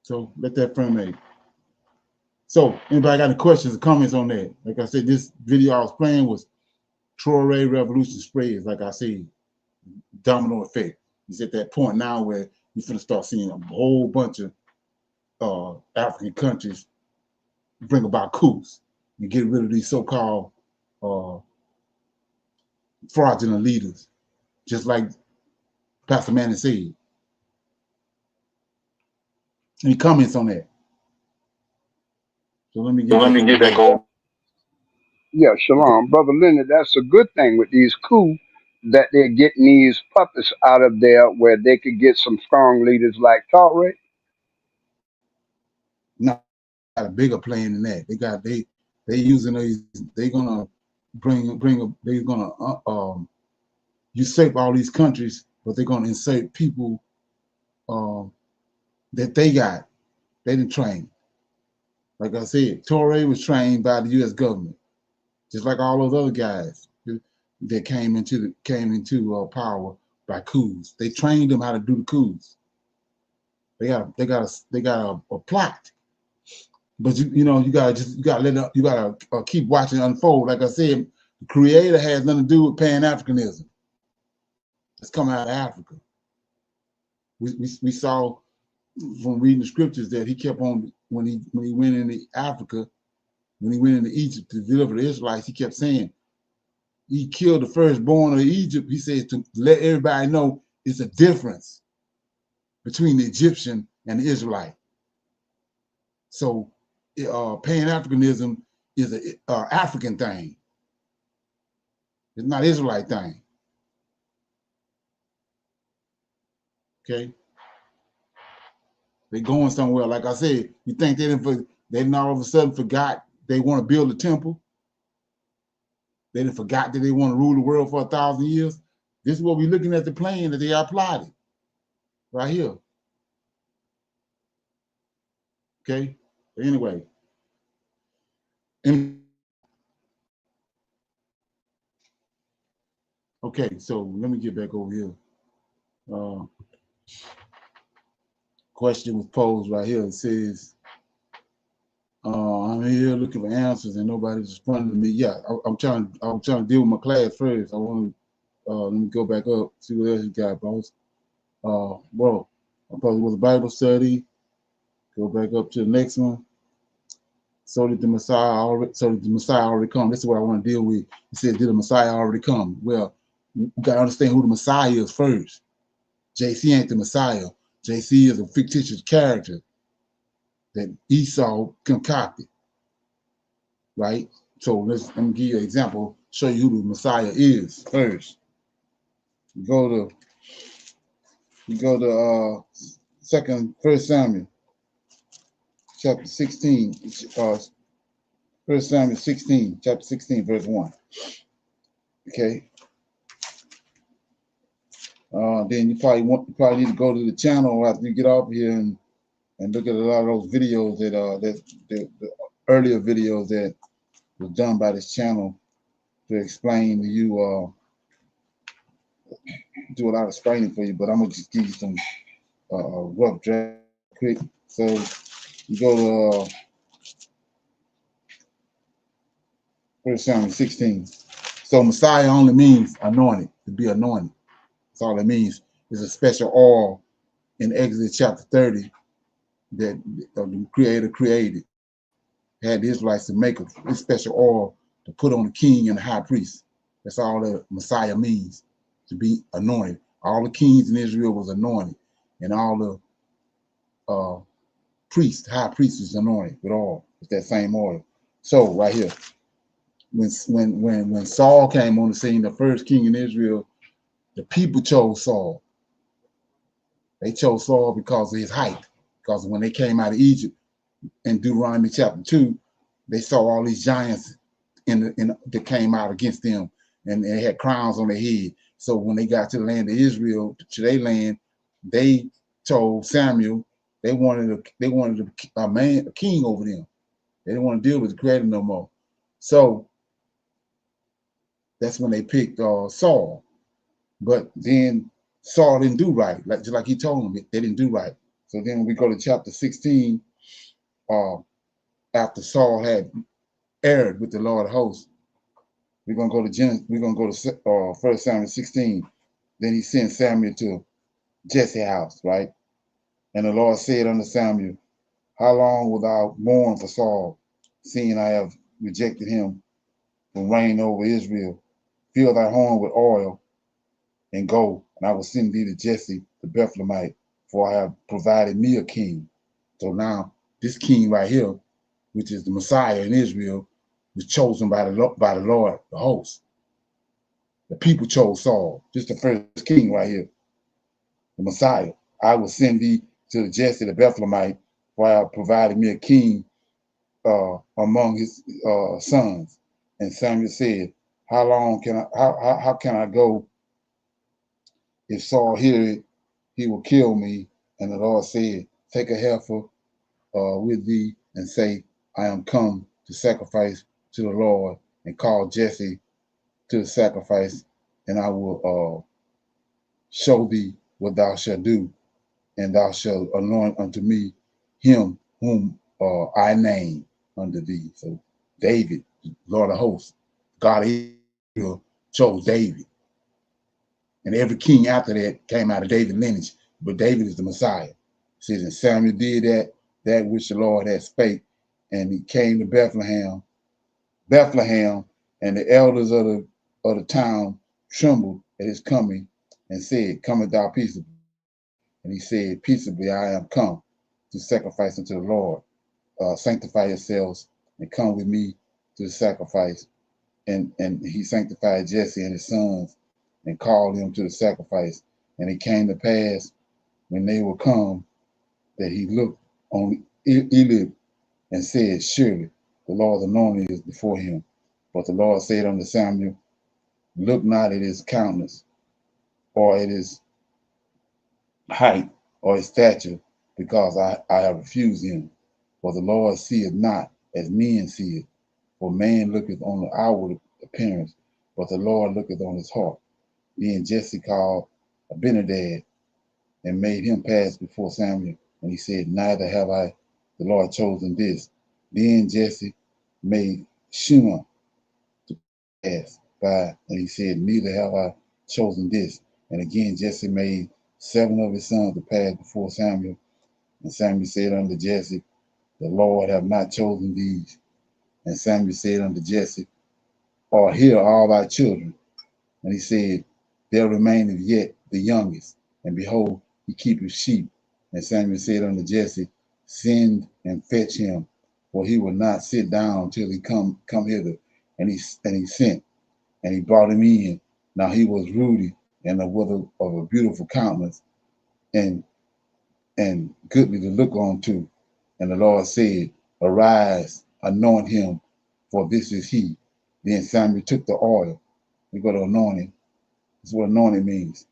So let that permeate. So anybody got any questions or comments on that? Like I said, this video I was playing was Traoré Revolution Spreads. Like I said, domino effect. He's at that point now where you're going to start seeing a whole bunch of African countries bring about coups and get rid of these so-called fraudulent leaders, just like Pastor Manning said. Any comments on that? So let me get back on. Yeah, shalom. Brother Leonard, that's a good thing with these coups that they're getting these puppets out of there where they could get some strong leaders like Toure. No, got a bigger plan than that. They using these. They're gonna they're gonna usurp all these countries, but they're gonna insert people that they got. They didn't train. Like I said, Toure was trained by the U.S. government, just like all those other guys that came into power by coups. They trained them how to do the coups. They got a plot. But you gotta keep watching it unfold. Like I said, the Creator has nothing to do with Pan-Africanism. It's coming out of Africa. We saw from reading the scriptures that he kept on when he went into Africa, when he went into Egypt to deliver the Israelites, he kept saying, he killed the firstborn of Egypt. He said to let everybody know it's a difference between the Egyptian and the Israelite. So Pan-Africanism is an African thing. It's not Israelite thing. Okay? They're going somewhere. Like I said, you think they didn't all of a sudden forgot they want to build a temple? They didn't forgot that they want to rule the world for 1,000 years? This is what we're looking at the plan that they applied it. Right here. Okay? But anyway. Okay, so let me get back over here. Question was posed right here. It says, I'm here looking for answers and nobody's responding to me. Yeah, I'm trying to deal with my class first. I want to let me go back up, see what else you got, boss. Well, I probably was a Bible study. Go back up to the next one. So did the Messiah already come? This is what I want to deal with. It says, did the Messiah already come? Well, you gotta understand who the Messiah is first. JC ain't the Messiah. JC is a fictitious character that Esau concocted, right? So let me give you an example, show you who the Messiah is first. You go to 1 Samuel chapter 16, 1 Samuel 16, chapter 16, verse 1. Okay. Then you probably need to go to the channel after you get off here and look at a lot of those videos that the earlier videos that was done by this channel to explain to you, do a lot of explaining for you, but I'm gonna just give you some rough draft quick. So you go to 1 Samuel 16. So Messiah only means anointed, to be anointed. That's all it means. It's a special oil in Exodus chapter 30 that the Creator created. Had the Israelites to make a special oil to put on the king and the high priest. That's all that Messiah means, to be anointed. All the kings in Israel was anointed, and all the priests, high priests, was anointed with oil, with that same oil. So right here, when Saul came on the scene, the first king in Israel, the people chose Saul. They chose Saul because of his height. Because when they came out of Egypt in Deuteronomy chapter 2, they saw all these giants that came out against them, and they had crowns on their head. So when they got to the land of Israel, to their land, they told Samuel they wanted a king over them. They didn't want to deal with the Creator no more. So that's when they picked Saul. But then Saul didn't do right, just like he told them, they didn't do right. So then we go to chapter 16, after Saul had erred with the Lord of hosts. We're gonna go to Genesis. We're gonna go to 1 Samuel 16. Then he sent Samuel to Jesse's house, right? And the Lord said unto Samuel, how long wilt thou mourn for Saul, seeing I have rejected him from reigning over Israel? Fill thy horn with oil and go, and I will send thee to Jesse the Bethlehemite, for I have provided me a king. So now this king right here, which is the Messiah in Israel, was chosen by the Lord, the host. The people chose Saul. This is the first king right here, the Messiah. I will send thee to Jesse the Bethlehemite, for I have provided me a king among his sons. And Samuel said, how long can how can I go? If Saul hear it, he will kill me. And the Lord said, take a heifer with thee and say, I am come to sacrifice to the Lord, and call Jesse to the sacrifice, and I will show thee what thou shalt do, and thou shalt anoint unto me him whom I name unto thee. So David, Lord of hosts, God of Israel, chose David. And every king after that came out of David's lineage, but David is the Messiah. It says, and Samuel did that which the Lord had spake, and he came to Bethlehem, and the elders of the of the town trembled at his coming and said, Cometh thou peaceably? And he said, Peaceably I am come to sacrifice unto the Lord. Sanctify yourselves and come with me to the sacrifice. And he sanctified Jesse and his sons and called them to the sacrifice. And it came to pass when they were come that he looked on Eliab and said, Surely the Lord's anointing is before him. But the Lord said unto Samuel, Look not at his countenance, or at his height, or his stature, because I have refused him. For the Lord seeth not as men see it. For man looketh on the outward appearance, but the Lord looketh on his heart. Then Jesse called Abinadab and made him pass before Samuel. And he said, Neither have I the Lord chosen this. Then Jesse made Shema to pass by, and he said, Neither have I chosen this. And again Jesse made 7 of his sons to pass before Samuel. And Samuel said unto Jesse, The Lord have not chosen these. And Samuel said unto Jesse, Are here all thy children? And he said, There remaineth yet the youngest, and behold, he keepeth sheep. And Samuel said unto Jesse, Send and fetch him, for he will not sit down till he come hither. And he sent, and he brought him in. Now he was ruddy and of a beautiful countenance, and goodly to look on to. And the Lord said, Arise, anoint him, for this is he. Then Samuel took the oil. We go to anointing. That's what anointing means.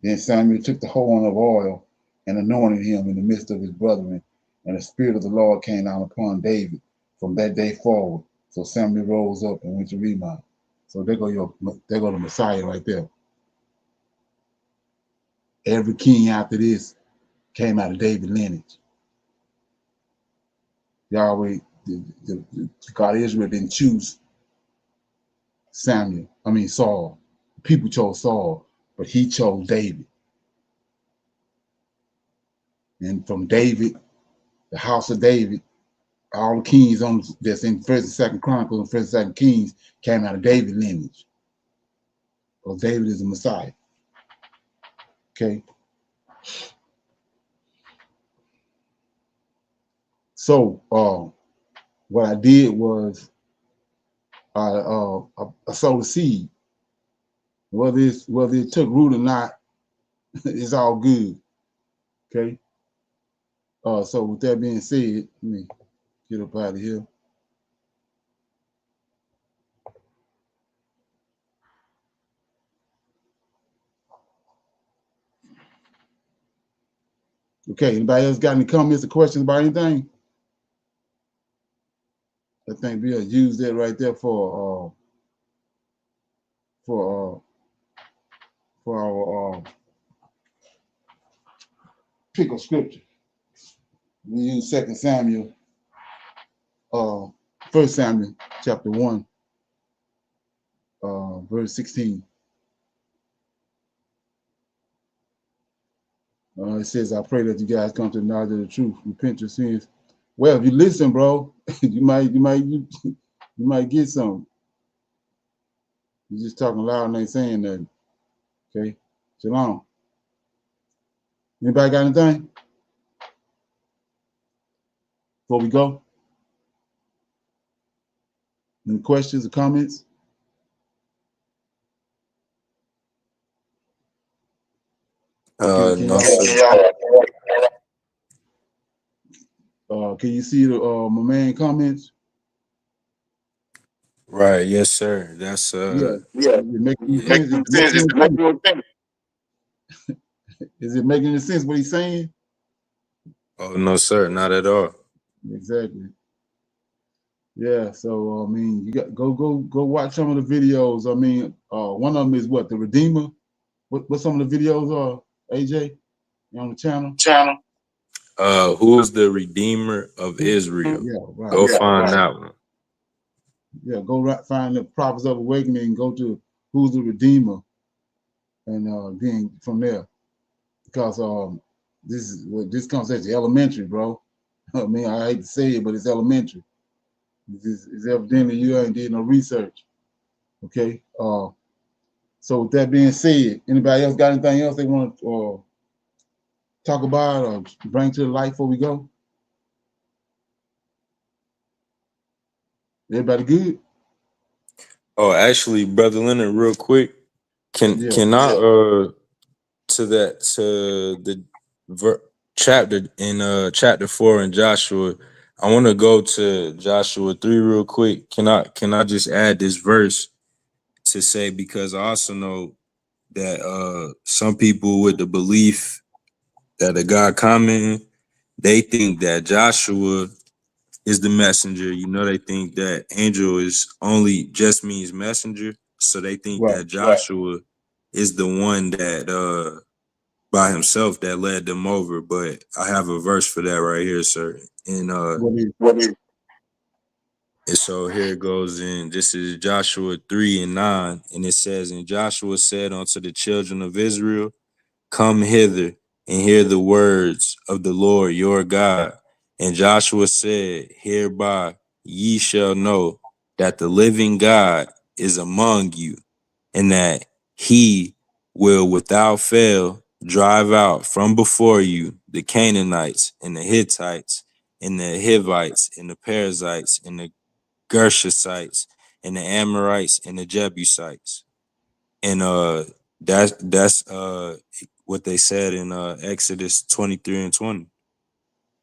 Then Samuel took the horn of oil and anointed him in the midst of his brethren. And the Spirit of the Lord came down upon David from that day forward. So Samuel rose up and went to Ramah. So there go the Messiah right there. Every king after this came out of David lineage. Yahweh, God of Israel didn't choose Saul. People chose Saul, but he chose David. And from David, the house of David, all the kings that's in 1st and 2nd Chronicles and 1st and 2nd Kings came out of David lineage. Because David is the Messiah. Okay. So what I did was I sowed a seed. Whether it took root or not, it's all good. Okay. So with that being said, let me get up out of here. Okay, anybody else got any comments or questions about anything? I think we'll use that right there for our pick of scripture. We use 2 Samuel, 1 Samuel chapter 1, verse 16. It says, I pray that you guys come to the knowledge of the truth, repent your sins. Well, if you listen, bro, you might get something. You're just talking loud and ain't saying nothing. Okay. Shalom. Anybody got anything before we go? Any questions or comments? No, sir. Can you see my man comments? Right, yes, sir. That's Is it making sense? Is it making any sense what he's saying? Oh no, sir, not at all. Exactly. Yeah, so I mean, you got go watch some of the videos. I mean, one of them is what, the Redeemer. What some of the videos are, AJ, on the channel? Who's the Redeemer of Israel? Yeah, right. Go find that one. Yeah, go find the Prophets of Awakening and go to Who's the Redeemer, and then from there, because this concept is elementary, bro. I mean, I hate to say it, but it's elementary. It's evidently you ain't did no research. Okay. So with that being said, anybody else got anything else they want to talk about or bring to the light before we go? Everybody good? Oh, actually, Brother Leonard, real quick, can I to the chapter in chapter 4 in Joshua, I want to go to Joshua 3 real quick. Can I just add this verse to say, because I also know that some people with the belief that the God commenting, they think that Joshua is the messenger. You know, they think that angel is only just means messenger. So they think Right. that Joshua is the one that by himself that led them over. But I have a verse for that right here, sir. And and so here it goes in. This is Joshua 3:9. And it says, and Joshua said unto the children of Israel, come hither and hear the words of the Lord your God. And Joshua said, hereby ye shall know that the living God is among you, and that he will without fail drive out from before you the Canaanites and the Hittites and the Hivites and the Perizzites and the Gershites and the Amorites and the Jebusites. And that's what they said in Exodus 23:20.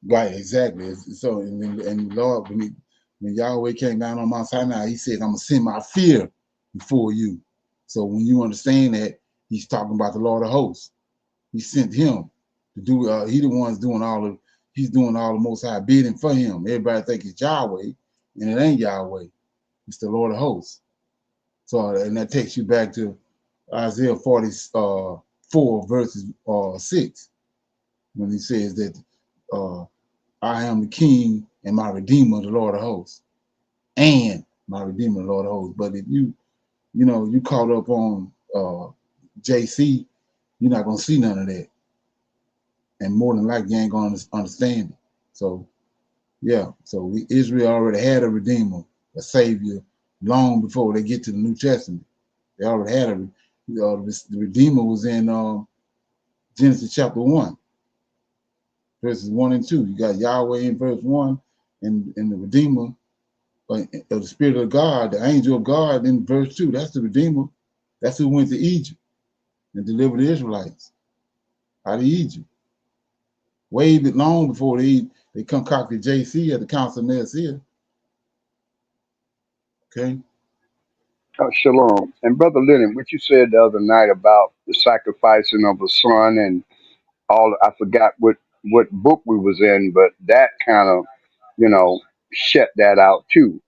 Right, exactly. So and Lord, when Yahweh came down on Mount Sinai, he said, I'm gonna send my fear before you. So when you understand that, he's talking about the Lord of hosts. He sent him to do he the one's doing he's doing all the most high bidding for him. Everybody think it's Yahweh, and it ain't Yahweh, it's the Lord of hosts. So and that takes you back to Isaiah 44 verses 6, when he says that I am the King and my Redeemer, the Lord of hosts, and my Redeemer, the Lord of hosts. But if you caught up on JC, you're not gonna see none of that, and more than likely you ain't gonna understand it. So yeah, so Israel already had a Redeemer, a Savior, long before they get to the New Testament. They already had the Redeemer was in Genesis chapter 1, verses 1 and 2. You got Yahweh in verse 1, and the Redeemer of the Spirit of God, the angel of God in verse 2. That's the Redeemer. That's who went to Egypt and delivered the Israelites out of Egypt. Way long before they concocted JC at the Council of Nicaea. Okay. Shalom. And Brother Lennon, what you said the other night about the sacrificing of a son and all, I forgot what book we was in, but that kind of, shut that out too.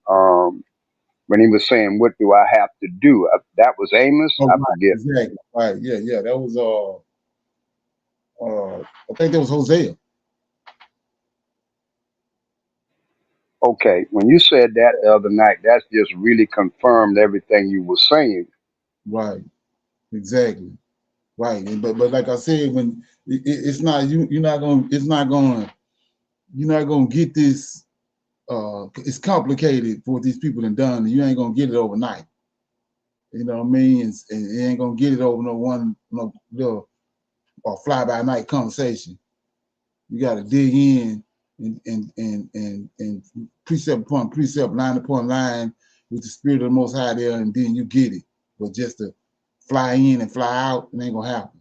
When he was saying, what do I have to do? That was Amos. Oh, I right, forget. exactly. Right, yeah. That was I think that was Hosea. Okay. When you said that the other night, that's just really confirmed everything you were saying. Right, exactly. Right, but like I said, when it's not you're not gonna get this. It's complicated for what these people have done, and you ain't gonna get it overnight. You know what I mean? And you ain't gonna get it over no little or fly by night conversation. You got to dig in and precept upon precept, line upon line, with the Spirit of the Most High there, and then you get it. But just to fly in and fly out, it ain't gonna happen.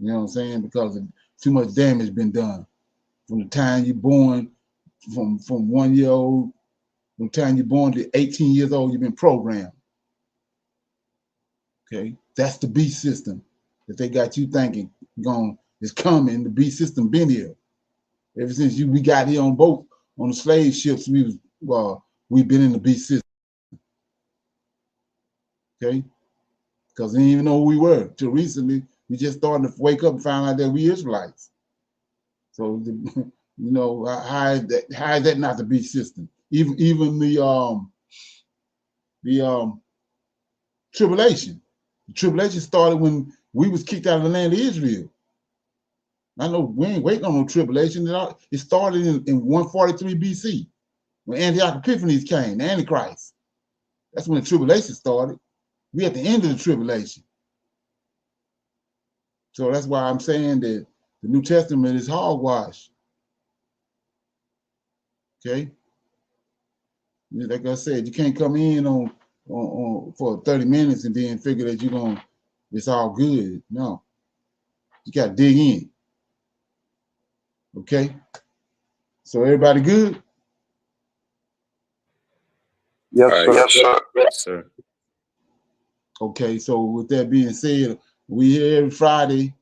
You know what I'm saying? Because too much damage been done from the time you're born, from 1 year old, from the time you're born to 18 years old, you've been programmed. Okay, that's the beast system that they got you thinking is coming. The beast system been here ever since we got here on the slave ships. We've been in the beast system. Okay, because they didn't even know who we were till recently. We just started to wake up and find out that we Israelites. So how is that not the beast system? Even the tribulation. The tribulation started when we was kicked out of the land of Israel. I know we ain't waiting on no tribulation. It started in 143 BC when Antioch Epiphanes came, the Antichrist. That's when the tribulation started. We're at the end of the tribulation. So that's why I'm saying that the New Testament is hogwash. Okay? Like I said, you can't come in on for 30 minutes and then figure that it's all good. No. You got to dig in. Okay? So everybody good? Yes, All right. sir. Yes, sir. Yes, sir. Okay, so with that being said, we here every Friday,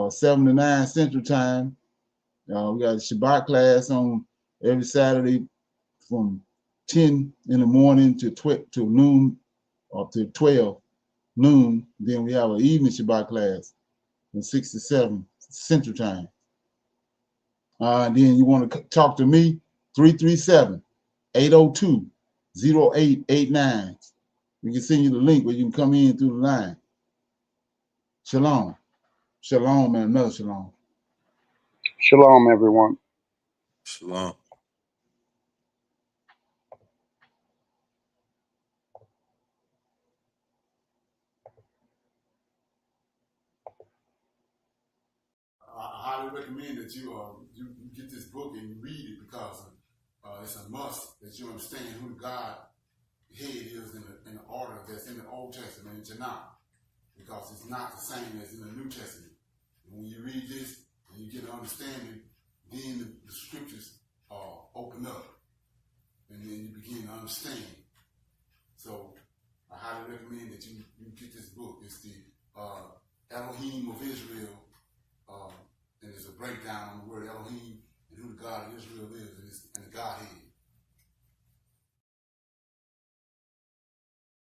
7 to 9 Central Time. We got a Shabbat class on every Saturday from 10 in the morning to noon, up to 12 noon. Then we have an evening Shabbat class from 6 to 7 Central Time. And then you want to talk to me, 337-802-0889. We can send you the link where you can come in through the line. Shalom. Shalom and another shalom. Shalom, everyone. Shalom. I highly recommend that you get this book and you read it because it's a must that you understand who the God head is in the order that's in the Old Testament and Tanakh, because it's not the same as in the New Testament. And when you read this and you get an understanding, then the scriptures open up and then you begin to understand. So I highly recommend that you get this book. It's the Elohim of Israel. And there's a breakdown on the word Elohim and who the God of Israel is and the Godhead.